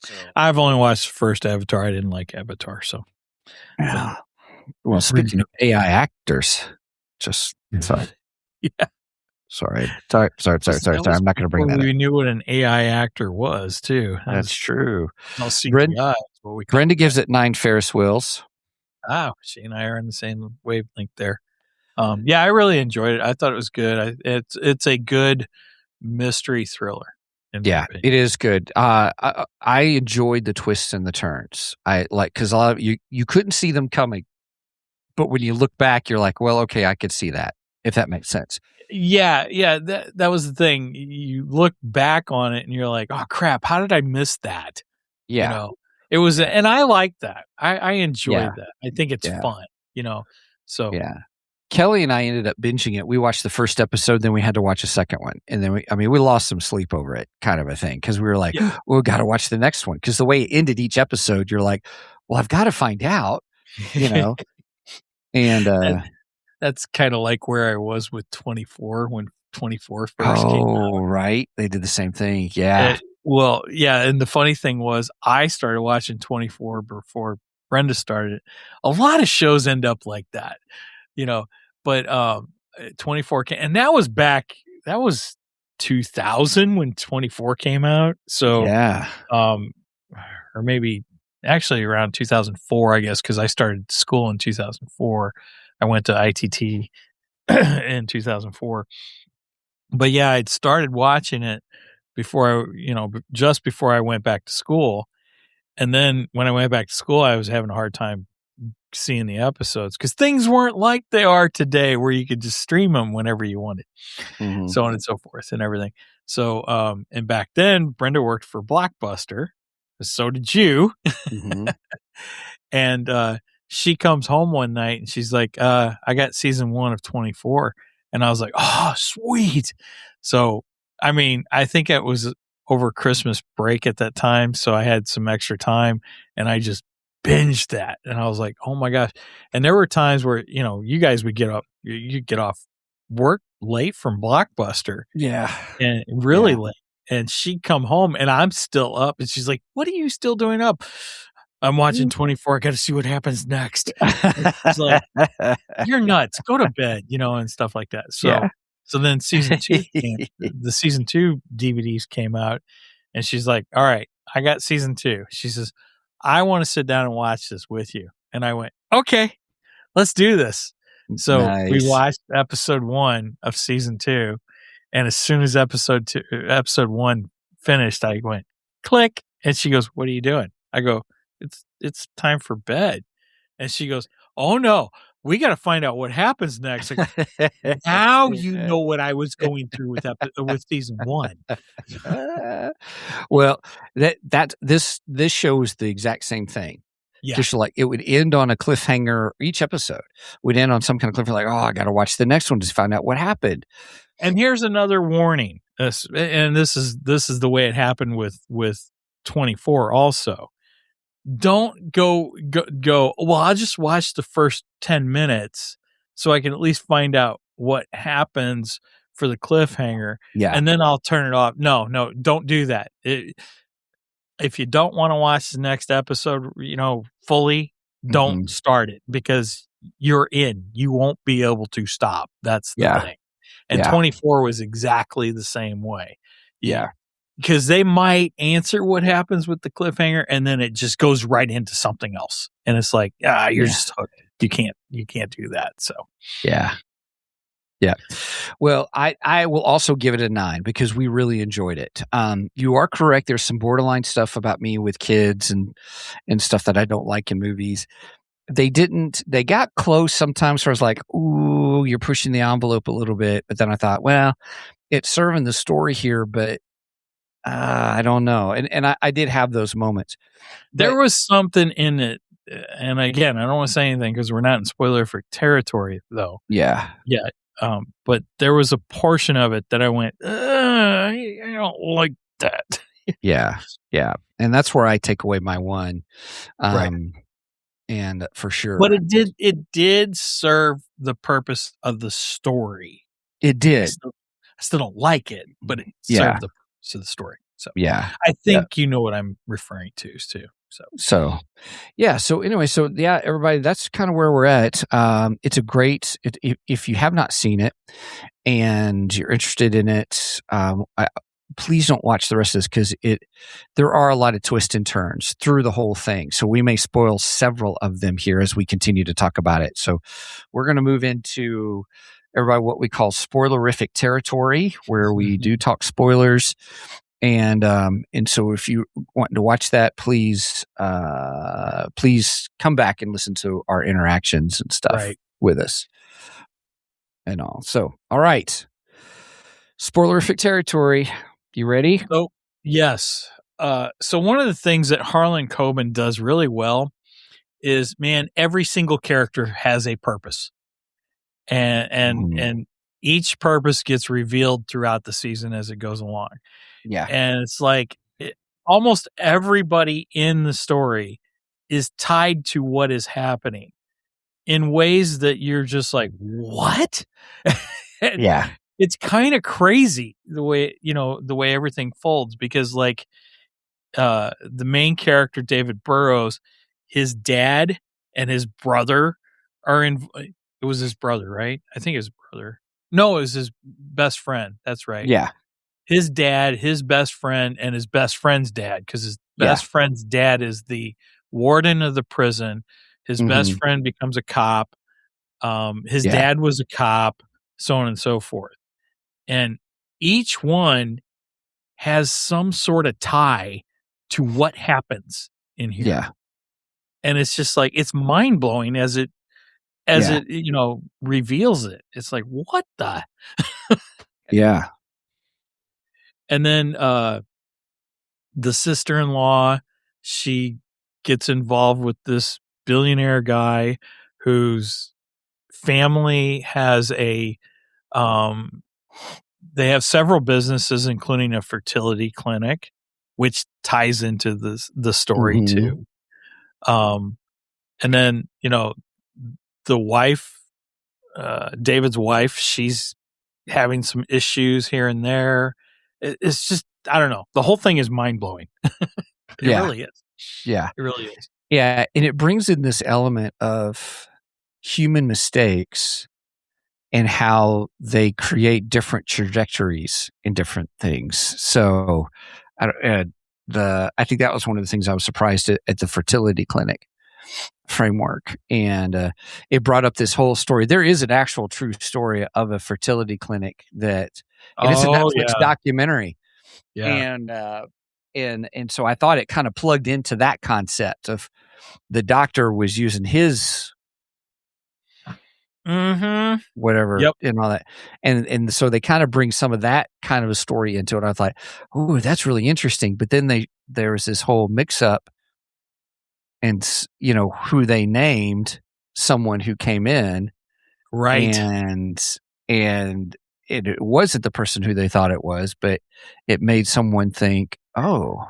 So, I've only watched the first Avatar. I didn't like Avatar, so. Yeah. Well, speaking of AI actors, sorry. Yeah. Sorry. I'm not going to bring that up. We knew what an AI actor was, too. That's true. No CGI. Brenda gives it 9 Ferris wheels. Oh, she and I are on the same wavelength there. Yeah, I really enjoyed it. I thought it was good. It's a good mystery thriller. Yeah, it is good. I enjoyed the twists and the turns. Because a lot of you couldn't see them coming, but when you look back, you're like, well, okay, I could see that, if that makes sense. Yeah, that was the thing. You look back on it and you're like, oh crap, how did I miss that? Yeah, it was, and I like that. I enjoyed that. I think it's fun. So yeah. Kelly and I ended up binging it. We watched the first episode, then we had to watch a second one. And then we lost some sleep over it, kind of a thing. Because we were like, we got to watch the next one. Because the way it ended each episode, you're like, well, I've got to find out, And That's kind of like where I was with 24 when 24 first came out. right, they did the same thing. Yeah, Well, yeah, and the funny thing was I started watching 24 before Brenda started. A lot of shows end up like that, but 24 came, and that was 2000 when 24 came out. So, yeah, or maybe actually around 2004, I guess, because I started school in 2004. I went to ITT in 2004. But yeah, I'd started watching it before just before I went back to school. And then when I went back to school, I was having a hard time seeing the episodes because things weren't like they are today where you could just stream them whenever you wanted, so on and so forth and everything. So, and back then, Brenda worked for Blockbuster. So did you. And she comes home one night and she's like, I got season 1 of 24. And I was like, oh, sweet. So, I mean, I think it was over Christmas break at that time. So I had some extra time and I just binged that. And I was like, oh my gosh. And there were times where, you guys would you get off work late from Blockbuster. yeah, And really late. And she'd come home and I'm still up. And she's like, what are you still doing up? I'm watching 24. I got to see what happens next. It's like, you're nuts. Go to bed, and stuff like that. So then season 2 the season 2 DVDs came out and she's like, all right, I got season 2. She says, I want to sit down and watch this with you. And I went, okay, let's do this. So we watched episode 1 of season 2. And as soon as episode 1 finished, I went, click. And she goes, what are you doing? I go, it's time for bed. And she goes, oh no, we got to find out what happens next. Like, now you know what I was going through with season 1. Well, this show is the exact same thing. Yeah. Just like it would end on a cliffhanger. Each episode would end on some kind of cliffhanger. Like, oh, I got to watch the next one to find out what happened. And here's another warning. And this is the way it happened with 24 also. Don't go, well, I'll just watch the first 10 minutes so I can at least find out what happens for the cliffhanger. Yeah. And then I'll turn it off. No, don't do that. If you don't want to watch the next episode, fully, don't start it because you're in. You won't be able to stop. That's the thing. And 24 was exactly the same way. Yeah. Because they might answer what happens with the cliffhanger and then it just goes right into something else. And it's like, you're just hooked. You can't do that. So, yeah. Well, I will also give it a 9 because we really enjoyed it. You are correct. There's some borderline stuff about me with kids and stuff that I don't like in movies. They got close sometimes where I was like, ooh, you're pushing the envelope a little bit. But then I thought, well, it's serving the story here, but I don't know. And I did have those moments. There was something in it. And again, I don't want to say anything because we're not in spoiler-free territory, though. Yeah. Yeah. But there was a portion of it that I went, I don't like that. Yeah. And that's where I take away my 1. Right. And for sure. But it did serve the purpose of the story. It did. I still don't like it, but it served the purpose of the story. So yeah. I think you know what I'm referring to too. So anyway, everybody, that's kind of where we're at. It's a great, if you have not seen it and you're interested in it, please don't watch the rest of this because there are a lot of twists and turns through the whole thing. So we may spoil several of them here as we continue to talk about it. So we're going to move into everybody what we call spoilerific territory, where we do talk spoilers. And so if you want to watch that, please come back and listen to our interactions and stuff with us and all. So, all right. Spoilerific territory. You ready? So, yes. So one of the things that Harlan Coben does really well is, man, every single character has a purpose. And each purpose gets revealed throughout the season as it goes along. Yeah. And it's like almost everybody in the story is tied to what is happening. in ways that you're just like, what? And Yeah. it's kind of crazy the way, the way everything folds, because like the main character, David Burrows, his dad and his brother are in. It was his brother, right? I think his brother. No, it was his best friend. That's right. Yeah. His dad, his best friend, and his best friend's dad, because his best friend's dad is the warden of the prison. His best friend becomes a cop. His dad was a cop, so on and so forth. And each one has some sort of tie to what happens in here. Yeah. And it's just like, it's mind blowing as it, reveals it. It's like, what the? Yeah. And then the sister-in-law, she gets involved with this billionaire guy whose family has they have several businesses, including a fertility clinic, which ties into the story too. And then, the wife, David's wife, she's having some issues here and there. It's just, I don't know. The whole thing is mind blowing. It really is. Yeah. It really is. Yeah. And it brings in this element of human mistakes and how they create different trajectories in different things. So I think that was one of the things I was surprised at the fertility clinic framework. And it brought up this whole story. There is an actual true story of a fertility clinic and it's a Netflix documentary. Yeah. And so I thought it kind of plugged into that concept of the doctor was using his whatever and all that. And so they kind of bring some of that kind of a story into it. I thought, oh, that's really interesting. But then there was this whole mix up and, who they named someone who came in. Right. And it wasn't the person who they thought it was, but it made someone think, oh,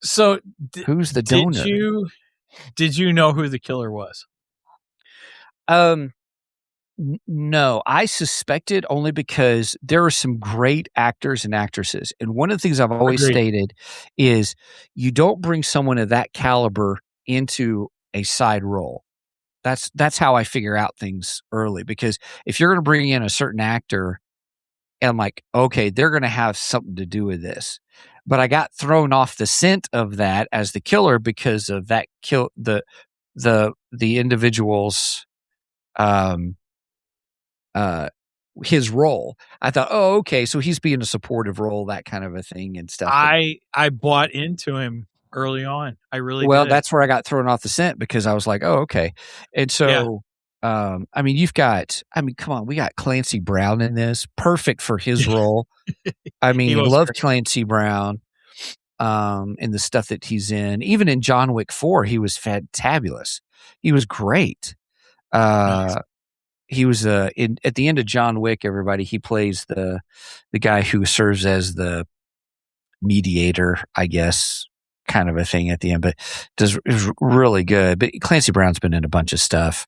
so who's the donor? Did you know who the killer was? No, I suspected only because there are some great actors and actresses. And one of the things I've always stated is you don't bring someone of that caliber into a side role. That's how I figure out things early, because if you're going to bring in a certain actor and I'm like, okay, they're going to have something to do with this. But I got thrown off the scent of that as the killer because of that the individual's his role. I thought, oh, okay, so he's being a supportive role, that kind of a thing and stuff. I bought into him early on. I really well, did. that's where I got thrown off the scent, because I was like, oh, okay. And so, come on, we got Clancy Brown in this, perfect for his role. I mean, love Clancy Brown in the stuff that he's in. Even in John Wick 4, he was fantabulous. He was great. Nice. He was at the end of John Wick, everybody, he plays the guy who serves as the mediator, I guess, kind of a thing at the end, but it was really good. But Clancy Brown's been in a bunch of stuff,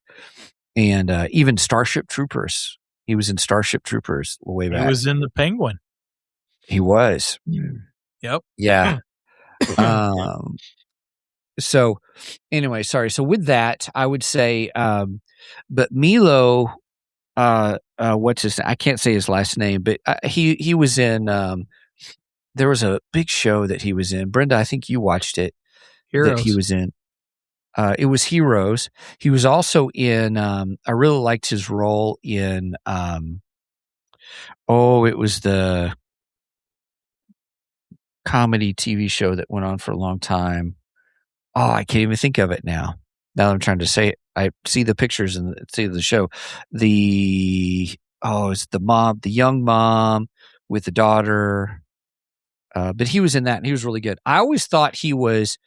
and even Starship Troopers. He was in Starship Troopers way back. He was in The Penguin. He was. Yep. Yeah. So anyway, sorry. So with that, I would say, but Milo, what's his? I can't say his last name, but he was in. There was a big show that he was in. Brenda, I think you watched it. Heroes. That he was in. It was Heroes. He was also in. I really liked his role in. It was the comedy TV show that went on for a long time. Oh, I can't even think of it now. Now that I'm trying to say it, I see the pictures and see the show. It's the mom, the young mom with the daughter. But he was in that, and he was really good. I always thought he was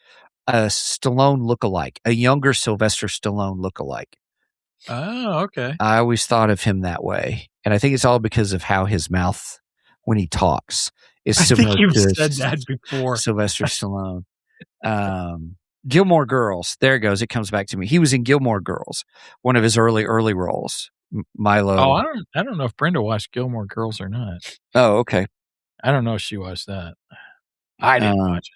a Stallone lookalike, a younger Sylvester Stallone lookalike. Oh, okay. I always thought of him that way, and I think it's all because of how his mouth, when he talks, is similar I think you've to said that before. Sylvester Stallone. Gilmore Girls. There it goes. It comes back to me. He was in Gilmore Girls, one of his early roles. Milo. Oh, I don't know if Brenda watched Gilmore Girls or not. Oh, okay. I don't know if she watched that. I didn't watch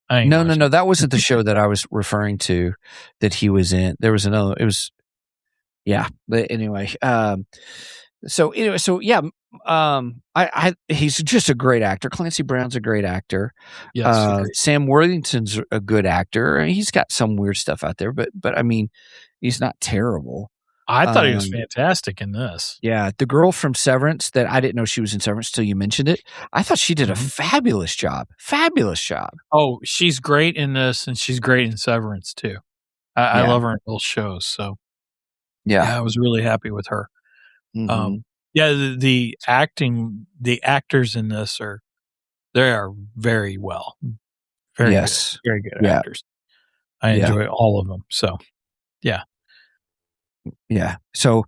it. No. That wasn't the show that I was referring to that he was in. There was another. It was, yeah. But anyway, he's just a great actor. Clancy Brown's a great actor. Yes, Sam Worthington's a good actor. He's got some weird stuff out there, but I mean, he's not terrible. I thought he was fantastic in this. Yeah, the girl from Severance that I didn't know she was in Severance till you mentioned it. I thought she did a fabulous job. Fabulous job. Oh, she's great in this, and she's great in Severance too. I love her in both shows. So yeah, I was really happy with her. Mm-hmm. The actors in this are very well, very good actors. I enjoy all of them. So yeah. So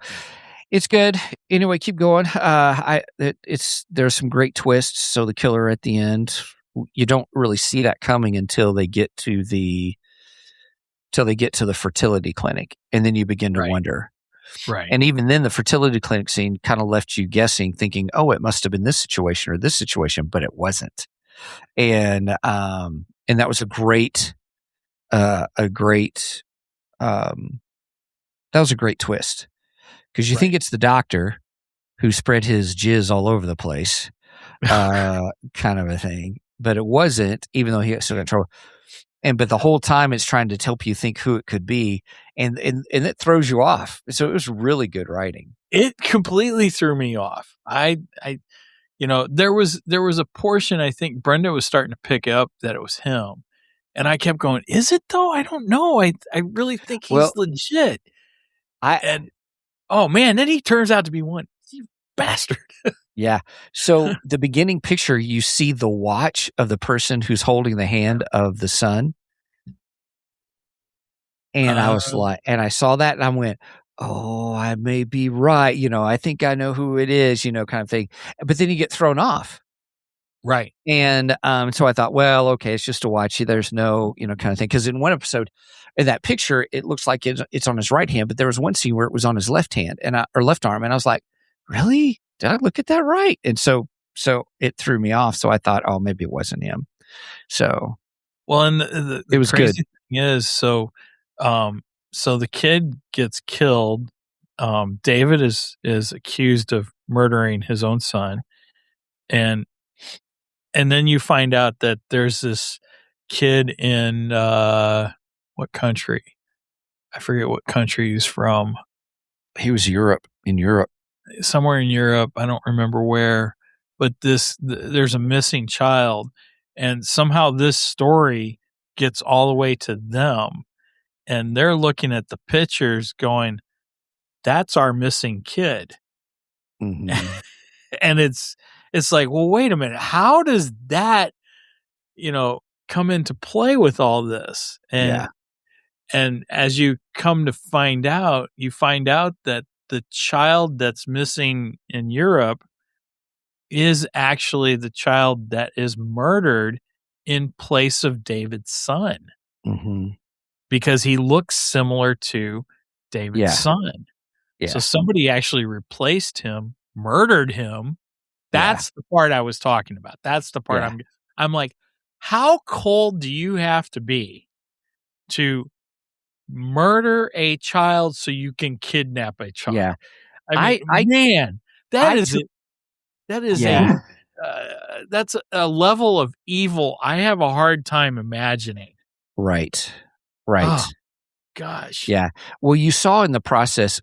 it's good. Anyway, keep going. There's some great twists. So the killer at the end, you don't really see that coming until they get to the fertility clinic, and then you begin to wonder. Right. And even then, the fertility clinic scene kind of left you guessing, thinking, "Oh, it must have been this situation or this situation," but it wasn't. And that was a great twist, because you think it's the doctor who spread his jizz all over the place, kind of a thing, but it wasn't. Even though he still got in trouble. But the whole time it's trying to help you think who it could be, and it throws you off. So it was really good writing. It completely threw me off. There was a portion I think Brenda was starting to pick up that it was him, and I kept going, "Is it though? I don't know. I really think he's legit." Oh man, then he turns out to be one. You bastard. Yeah. So the beginning picture, you see the watch of the person who's holding the hand of the son. And I was like, and I saw that and I went, oh, I may be right. I think I know who it is, kind of thing. But then you get thrown off. Right. And so I thought, well, okay, it's just a watch. There's no, kind of thing. Because in one episode, in that picture, it looks like it's on his right hand, but there was one scene where it was on his left hand or left arm. And I was like, really? Did I look at that right? And so it threw me off. So I thought, oh, maybe it wasn't him. So, well, and the it was crazy good. Thing is, so the kid gets killed. David is accused of murdering his own son, and then you find out that there's this kid in what country? I forget what country he's from. He was in Europe. Somewhere in Europe, I don't remember where, but there's a missing child, and somehow this story gets all the way to them, and they're looking at the pictures going, that's our missing kid. Mm-hmm. And it's like, well, wait a minute, how does that come into play with all this? And as you come to find out, that the child that's missing in Europe is actually the child that is murdered in place of David's son. Mm-hmm. Because he looks similar to David's son. Yeah. So somebody actually replaced him, murdered him. That's the part I was talking about. That's the part I'm like, how cold do you have to be to murder a child so you can kidnap a child? Yeah. That's a level of evil I have a hard time imagining. Right. Oh, gosh. Yeah. Well, you saw in the process,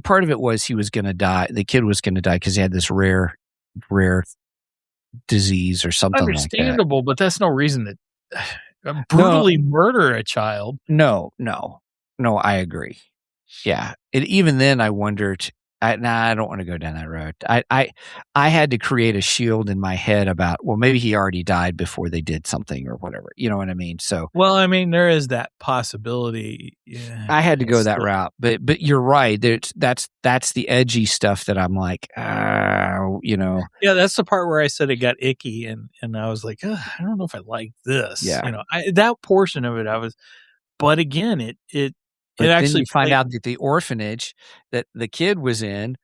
part of it was he was going to die. The kid was going to die because he had this rare disease or something like that. Understandable, but that's no reason to brutally murder a child. No, I agree. Yeah. Even then I wondered, I don't want to go down that road. I had to create a shield in my head about, well, maybe he already died before they did something or whatever. You know what I mean? So Well, I mean, there is that possibility. Yeah, I had to go it's that still- route. But you're right. That's the edgy stuff that I'm like, you know. Yeah, that's the part where I said it got icky, and I was like, "Ugh, I don't know if I like this. Yeah. You know, that portion of it, I was. But again, it But then actually you find played- out that the orphanage that the kid was in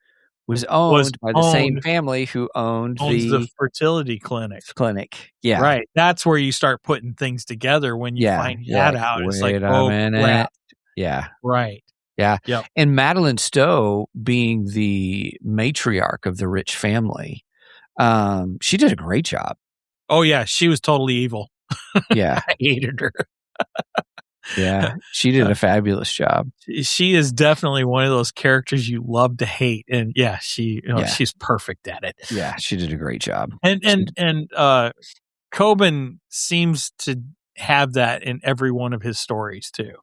was was owned by the same owned- family who owned owns the the fertility clinic. clinic. Yeah. Right. That's where you start putting things together when you Yeah. find You're that like, out. It's like, wait a oh minute. crap. Yeah. Right. Yeah. Yep. And Madeline Stowe being the matriarch of the rich family, she did a great job. Oh yeah, she was totally evil. Yeah. I hated her. Yeah. She did a fabulous job. She is definitely one of those characters you love to hate, and yeah, Yeah. she's perfect at it. Yeah. She did a great job. And Coben seems to have that in every one of his stories too.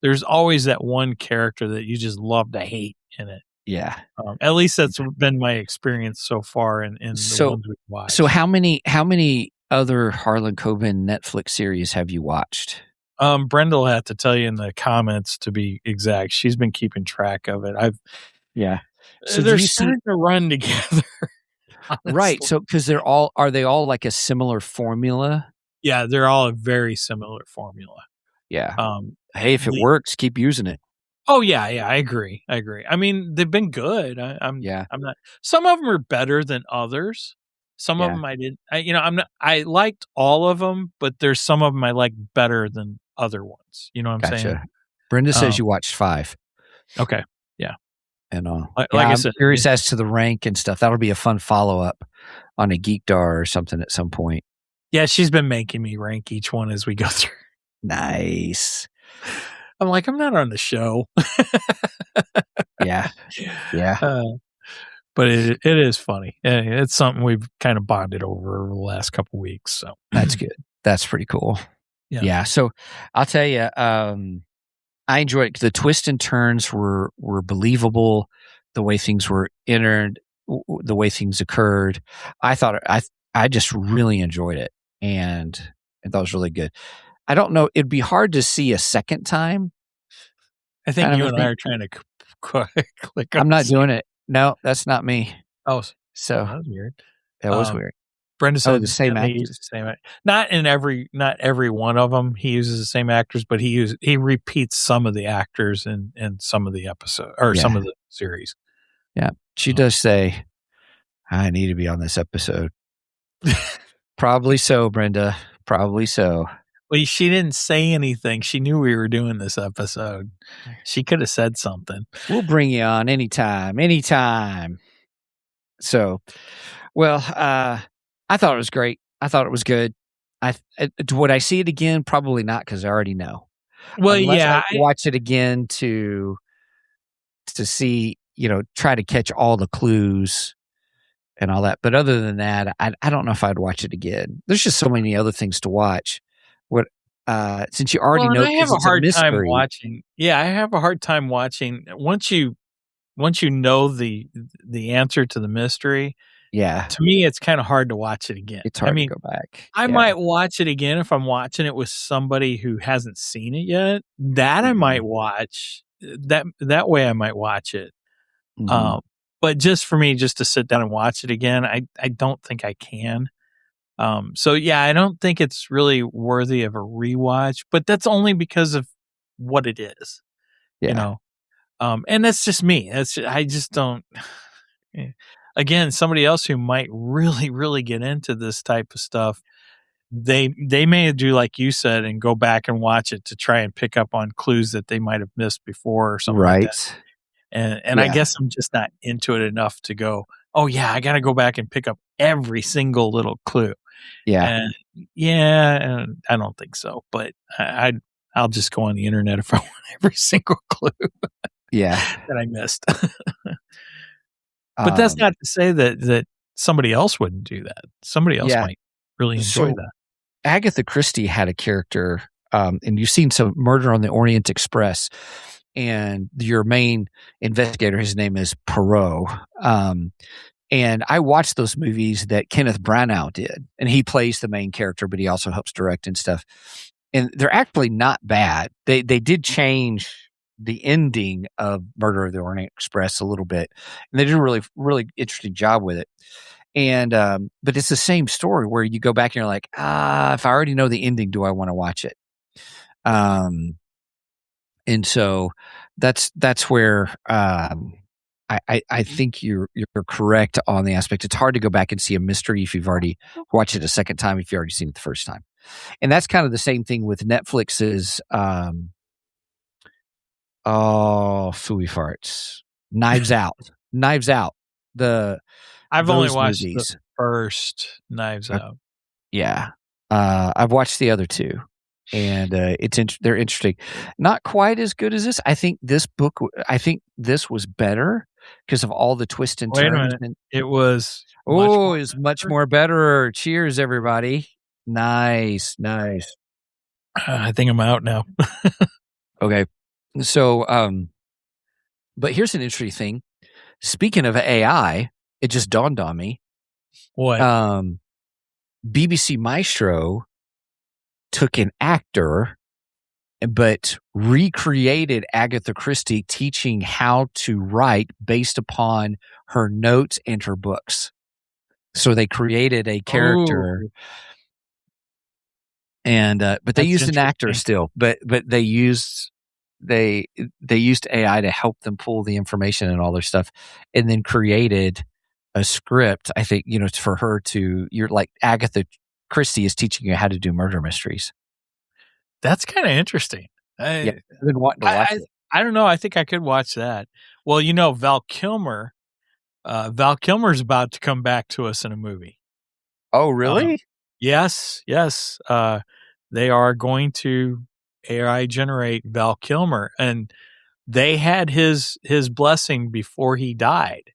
There's always that one character that you just love to hate in it. Yeah. At least that's been my experience so far in the ones we've watched. So how many other Harlan Coben Netflix series have you watched? Brenda will have to tell you in the comments to be exact. She's been keeping track of it. So They're starting to run together. Right. honestly. So because are they all like a similar formula? Yeah, they're all a very similar formula. Yeah. Um, Hey, if it the- works, keep using it. Oh yeah, I agree. I mean, they've been good. I'm not. Some of them are better than others. Some of Yeah. them I didn't. I'm not. I liked all of them, but there's some of them I like better than other ones. You know what I'm saying? Gotcha. Brenda says you watched 5. Okay. And Like yeah, I I'm said, curious as to the rank and stuff. That'll be a fun follow up on a Geekdar or something at some point. yeah, she's been making me rank each one as we go through. Nice. I'm like, I'm not on the show. Yeah. Yeah. But it is funny. It's something we've kind of bonded over the last couple weeks. So That's good. That's pretty cool. Yeah. Yeah. So I'll tell you, I enjoyed it. The twists and turns were believable. The way things were entered, the way things occurred. I thought I just really enjoyed it, and I thought it was really good. I don't know. It'd be hard to see a second time. I think kind of you a and I thing. are trying to click. On I'm not this. doing it. No, that's not me. Oh, So that was weird. that was weird. Brenda said the same that he actors? used the same. Not every one of them. He uses the same actors, but he repeats some of the actors in some of the episode or some of the series. Yeah, she does say, "I need to be on this episode." Probably so, Brenda. Probably so. Well, she didn't say anything. She knew we were doing this episode. She could have said something. We'll bring you on anytime. So, well, I thought it was great. I thought it was good. Would I see it again? Probably not, because I already know. Well, Unless yeah, I watch it again to see, try to catch all the clues and all that. But other than that, I don't know if I'd watch it again. There's just so many other things to watch. Since you already know, I have a 'cause it's hard time mystery. watching. Yeah, I have a hard time watching once you know the answer to the mystery. Yeah, To me, it's kind of hard to watch it again. it's hard I mean, to go back. I Yeah. might watch it again if I'm watching it with somebody who hasn't seen it yet. That I might watch. That way I might watch it. Mhm. But just for me, just to sit down and watch it again, I don't think I can. So yeah, I don't think it's really worthy of a rewatch, but that's only because of what it is, Yeah. and that's just me. I just don't, again, somebody else who might really, really get into this type of stuff, they may do like you said and go back and watch it to try and pick up on clues that they might have missed before or something like that. Right. And I Yeah. guess I'm just not into it enough to go, oh yeah, I got to go back and pick up every single little clue. Yeah. And I don't think so, but I'll just go on the internet if I want every single clue Yeah. that I missed. But that's not to say that somebody else wouldn't do that. Somebody else Yeah. might really enjoy So- that. Agatha Christie had a character, and you've seen some Murder on the Orient Express. and your main investigator, his name is Poirot. And I watched those movies that Kenneth Branagh did, and he plays the main character, but he also helps direct and stuff. And they're actually not bad. They did change the ending of Murder of the Orient Express a little bit, and they did a really interesting job with it. And but it's the same story where you go back and you're like, if I already know the ending, do I want to watch it? And so that's where I think you're correct on the aspect. It's hard to go back and see a mystery if you've already watched it a second time, if you've already seen it the first time. And that's kind of the same thing with Netflix's phooey farts. Knives Out. Knives Out. I've only those watched movies. the first Knives Out. Yeah. I've watched the other two, and they're interesting. Not quite as good as this. I think this was better because of all the twists and Wait a turns. minute. It was It's much more better. Cheers, everybody. Nice. I think I'm out now. Okay. So, but here's an interesting thing. Speaking of AI, it just dawned on me. What? BBC Maestro took an actor, but recreated Agatha Christie teaching how to write based upon her notes and her books. So they created a character. Ooh. And but they used an actor still, but they used AI to help them pull the information and all their stuff, and then created a script. I think for her you're like Agatha Christie is teaching you how to do murder mysteries. That's kind of interesting. I've been wanting to watch it. I don't know. I think I could watch that. Well, Val Kilmer. Val Kilmer's about to come back to us in a movie. Oh, really? Yes. They are going to AI generate Val Kilmer, and they had his blessing before he died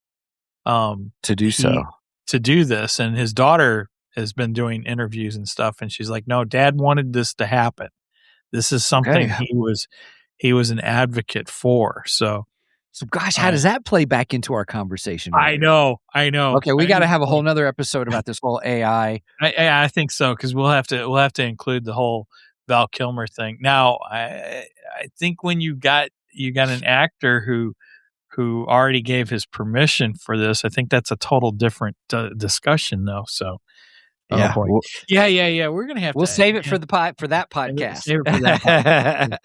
to do this. And his daughter has been doing interviews and stuff, and she's like, "No, Dad wanted this to happen. This is something he was an advocate for." So gosh, how does that play back into our conversation? I know. Okay, we got to have a whole nother episode about this whole AI. I think so, because we'll have to include the whole Val Kilmer thing. Now, I think when you got an actor who already gave his permission for this, I think that's a total different discussion, though. So, yeah, we're gonna have. We'll save it for that podcast. Save it for that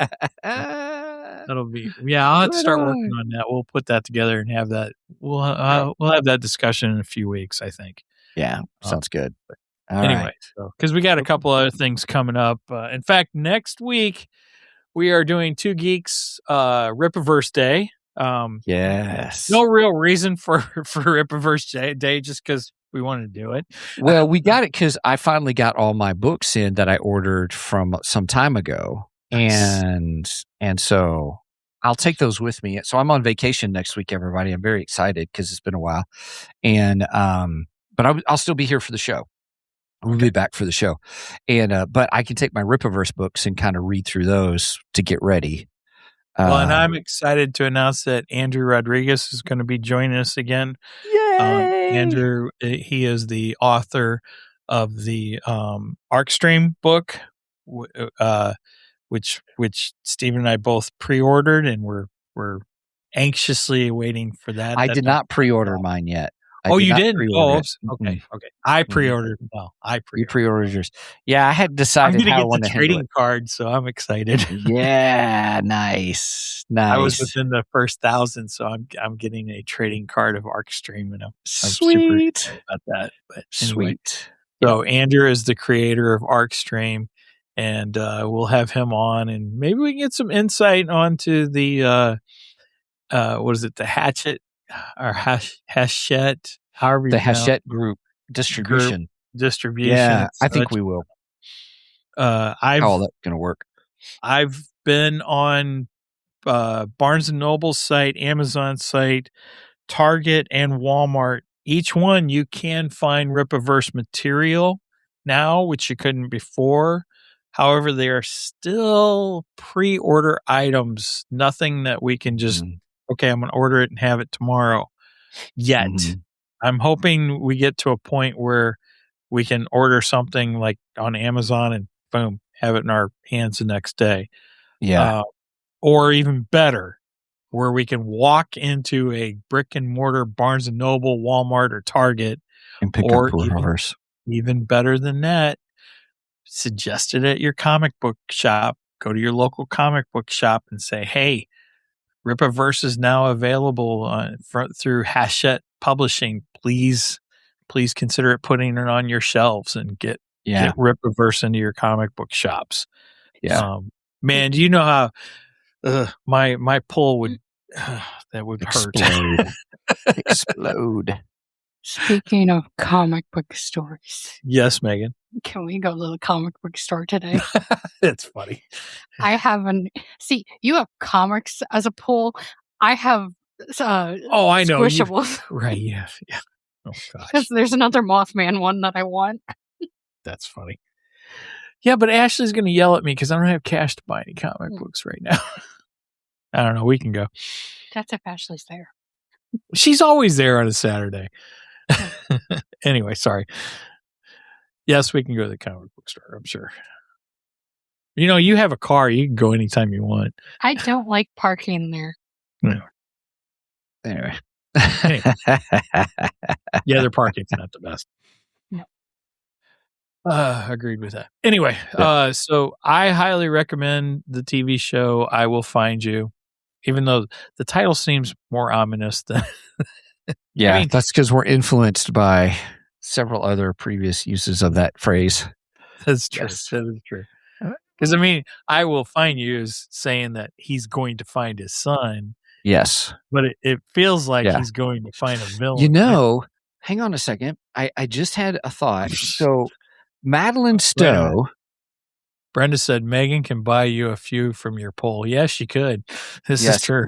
podcast. That'll be I'll have to start working on that. We'll put that together and have that. We'll have that discussion in a few weeks, I think. Yeah, sounds good. Anyway, because we got a couple other things coming up. In fact, next week we are doing Two Geeks Rippaverse Day. Yes. No real reason for Rippaverse Day, just because we wanted to do it. Well, we got it because I finally got all my books in that I ordered from some time ago. And so I'll take those with me. So I'm on vacation next week, everybody. I'm very excited because it's been a while. And but I'll still be here for the show. We'll be back for the show. And but I can take my Rippaverse books and kind of read through those to get ready. Well, and I'm excited to announce that Andrew Rodriguez is going to be joining us again. Yay! Andrew, he is the author of the Arcstream book, which Stephen and I both pre-ordered, and we're anxiously waiting for that. I did not pre-order mine yet. You didn't? Oh, okay. I pre-ordered. Well, You pre-ordered yours. Yeah, I had decided how I wanted to handle it. Trading card, so I'm excited. Yeah, nice. I was within the first 1,000, so I'm getting a trading card of Arcstream, and I'm super excited about that. But anyway, sweet. So Andrew is the creator of Arcstream, and we'll have him on, and maybe we can get some insight onto the what is it, the Hatchet or Hachette, however the Hachette group distribution. Yeah, I think we will. How all that's going to work. I've been on Barnes and Noble's site, Amazon's site, Target, and Walmart. Each one you can find Rippaverse material now, which you couldn't before. However, they are still pre-order items. Nothing that we can just, okay, I'm going to order it and have it tomorrow yet. I'm hoping we get to a point where we can order something like on Amazon and boom, have it in our hands the next day. Yeah. Or even better, where we can walk into a brick and mortar Barnes and Noble, Walmart, or Target, And pick or up pullovers. even better than that, suggested at your comic book shop. Go to your local comic book shop and say, "Hey, Rip-A-Verse is now available through Hachette Publishing. Please consider it putting it on your shelves and get Rip-A-Verse into your comic book shops." Yeah. Man, do you know how my pull would that would hurt. Explode. Speaking of comic book stores, Yes, Megan. can we go to the comic book store today? It's funny. I have see, you have comics as a pull. I have I know. Squishables. Right, yeah. Oh, gosh. Because there's another Mothman one that I want. That's funny. Yeah, but Ashley's going to yell at me because I don't have cash to buy any comic books right now. I don't know. We can go. That's if Ashley's there. She's always there on a Saturday. Anyway, sorry. Yes, we can go to the comic book store, I'm sure. You have a car. You can go anytime you want. I don't like parking there. No. Anyway. Yeah, their parking's not the best. No. Agreed with that. Anyway, so I highly recommend the TV show I Will Find You, even though the title seems more ominous than... Yeah, that's because we're influenced by several other previous uses of that phrase. That's true. Yes. That is true. Because, I will find you is saying that he's going to find his son. Yes. But it feels like he's going to find a villain. Hang on a second. I just had a thought. So, Madeline Stowe. Brenda said, Megan can buy you a few from your poll. Yes, she could. This is true.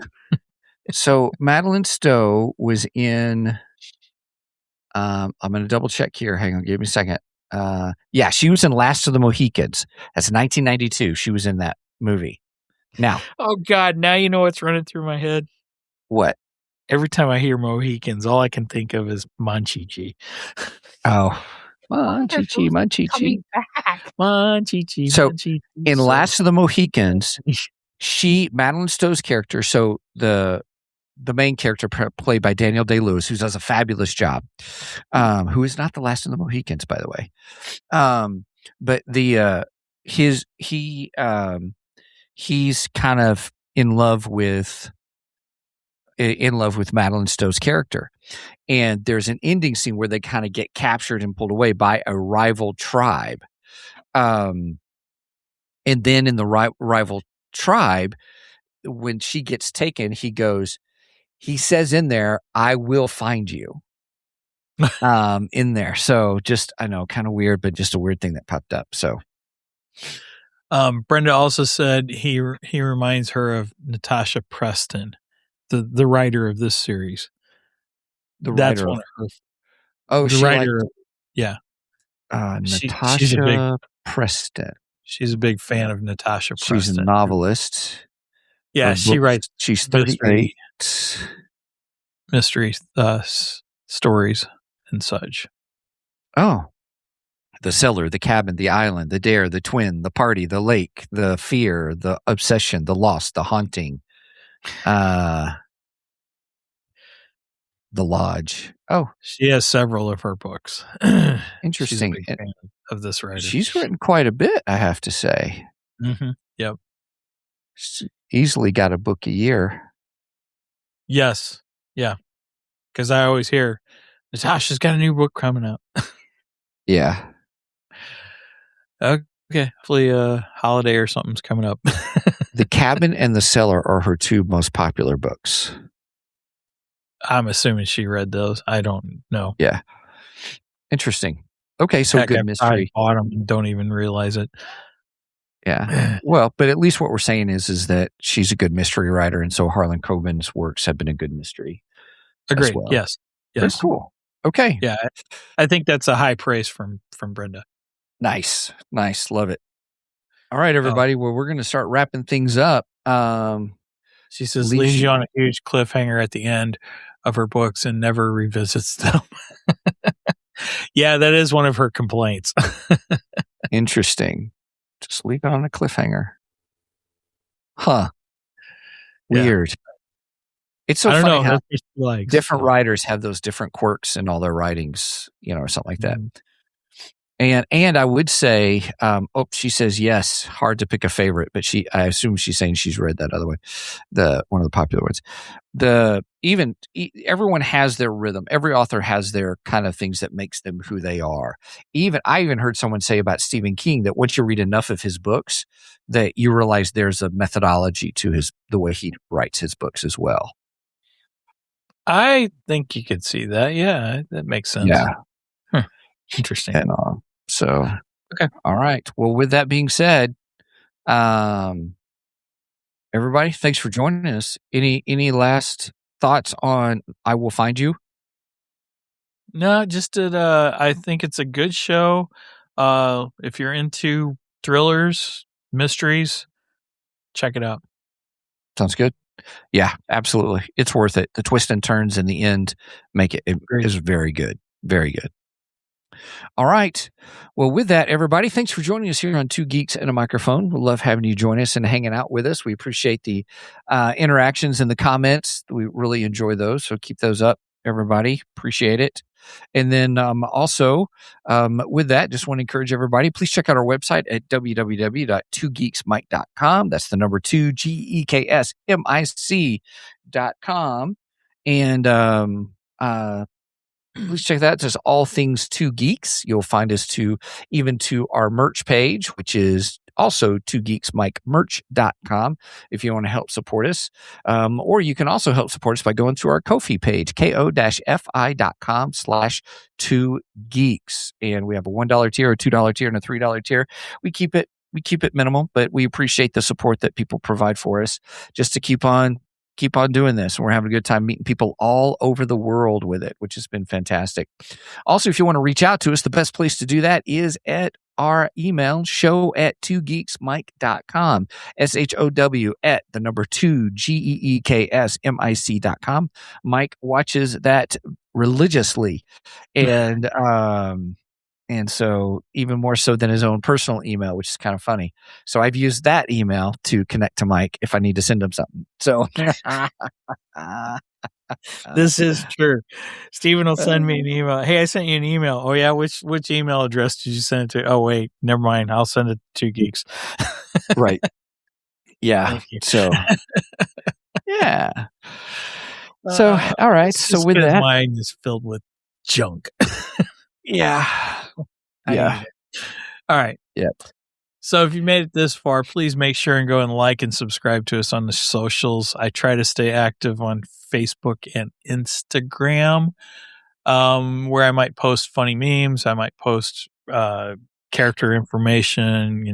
So Madeline Stowe was in, I'm going to double check here. Hang on, give me a second. She was in Last of the Mohicans. That's 1992. She was in that movie. Now. Oh God, now you know what's running through my head. What? Every time I hear Mohicans, all I can think of is Monchichi. Oh. Monchichi. Monchichi. So in Last of the Mohicans, Madeline Stowe's character, so the main character played by Daniel Day-Lewis, who does a fabulous job, who is not the last of the Mohicans, by the way. But he's kind of in love with Madeline Stowe's character. And there's an ending scene where they kind of get captured and pulled away by a rival tribe. And then in the rival tribe, when she gets taken, he says in there, I will find you. In there. So just, I know, kind of weird, but just a weird thing that popped up. So Brenda also said he reminds her of Natasha Preston, the writer of this series. That's one of her. Oh, the writer. Yeah. Natasha Preston. She's a big fan of Natasha Preston. She's a novelist. Yeah, she writes. She's 38. Mystery stories and such. Oh. The cellar, the cabin, the island, the dare, the twin, the party, the lake, the fear, the obsession, the lost, the haunting, the lodge. Oh, she has several of her books. Interesting. She's a big fan of this writer. She's written quite a bit, I have to say. Mm-hmm. Yep. She's easily got a book a year. Yes. Yeah. Because I always hear Natasha's got a new book coming out. Yeah. Okay. Hopefully a holiday or something's coming up. The Cabin and the Cellar are her two most popular books. I'm assuming she read those. I don't know. Yeah. Interesting. Okay, so good mystery. I bought them and don't even realize it. Yeah. Well, but at least what we're saying is that she's a good mystery writer, and so Harlan Coben's works have been a good mystery. Agreed. Well. Yes. Very cool. Okay. Yeah. I think that's a high praise from Brenda. Nice. Love it. All right, everybody. Well, we're going to start wrapping things up. She says leaves you on a huge cliffhanger at the end of her books and never revisits them. Yeah, that is one of her complaints. Interesting. Just leave it on a cliffhanger. Huh. Weird. It's so funny how different writers have those different quirks in all their writings, or something like that. And I would say, she says yes, hard to pick a favorite, but I assume she's saying she's read that other one, one of the popular ones. Everyone has their rhythm. Every author has their kind of things that makes them who they are. I even heard someone say about Stephen King that once you read enough of his books, that you realize there's a methodology to the way he writes his books as well. I think you could see that. Yeah, that makes sense. Yeah. Huh. Interesting. And, okay. All right. Well, with that being said, everybody, thanks for joining us. Any last thoughts on I Will Find You? No, just that I think it's a good show. If you're into thrillers, mysteries, check it out. Sounds good. Yeah, absolutely. It's worth it. The twists and turns in the end make it is very good. Very good. All right. Well, with that, everybody, thanks for joining us here on Two Geeks and a Microphone. We love having you join us and hanging out with us. We appreciate the interactions and the comments. We really enjoy those. So keep those up, everybody. Appreciate it. And then also, with that, just want to encourage everybody, please check out our website at www.twogeeksmic.com. That's the number 2, GEKSMIC.com. And please check that. There's all things Two Geeks. You'll find us even to our merch page, which is also twogeeksmicmerch.com if you want to help support us. Or you can also help support us by going to our Ko-fi page, ko-fi.com/2geeks. And we have a $1 tier, a $2 tier, and a $3 tier. We keep it minimal, but we appreciate the support that people provide for us just to keep on doing this. And we're having a good time meeting people all over the world with it, which has been fantastic. Also, if you want to reach out to us, the best place to do that is at our email, show@twogeeksmic.com, SHOW at the number 2, GEEKSMIC.com. Mike watches that religiously. And so even more so than his own personal email, which is kind of funny. So I've used that email to connect to Mike if I need to send him something. So this is true. Stephen will send me an email. Hey, I sent you an email. Oh yeah, which email address did you send it to? Oh wait, never mind. I'll send it to Two Geeks. Right. Yeah. So yeah. So all right. So with that, mine is filled with junk. Yeah. Yeah. All right. Yep. So if you made it this far, please make sure and go and like and subscribe to us on the socials. I try to stay active on Facebook and Instagram, where I might post funny memes. I might post character information,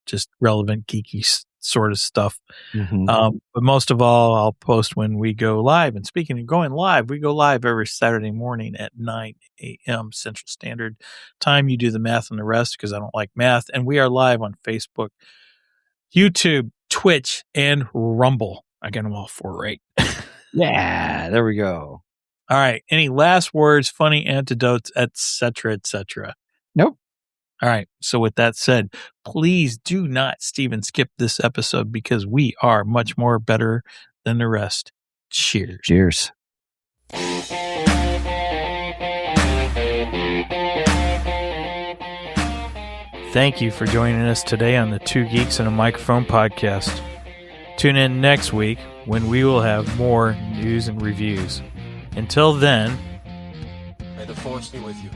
just relevant geeky sort of stuff. Mm-hmm. But most of all, I'll post when we go live. And speaking of going live, we go live every Saturday morning at 9 a.m. Central Standard Time. You do the math on the rest because I don't like math. And we are live on Facebook, YouTube, Twitch, and Rumble. I get them all 4 right. Yeah, there we go. All right. Any last words, funny anecdotes, etc., etc.? Nope. All right. So with that said, please do not, Stephen, skip this episode because we are much more better than the rest. Cheers. Cheers. Thank you for joining us today on the Two Geeks and a Microphone podcast. Tune in next week when we will have more news and reviews. Until then, may the force be with you.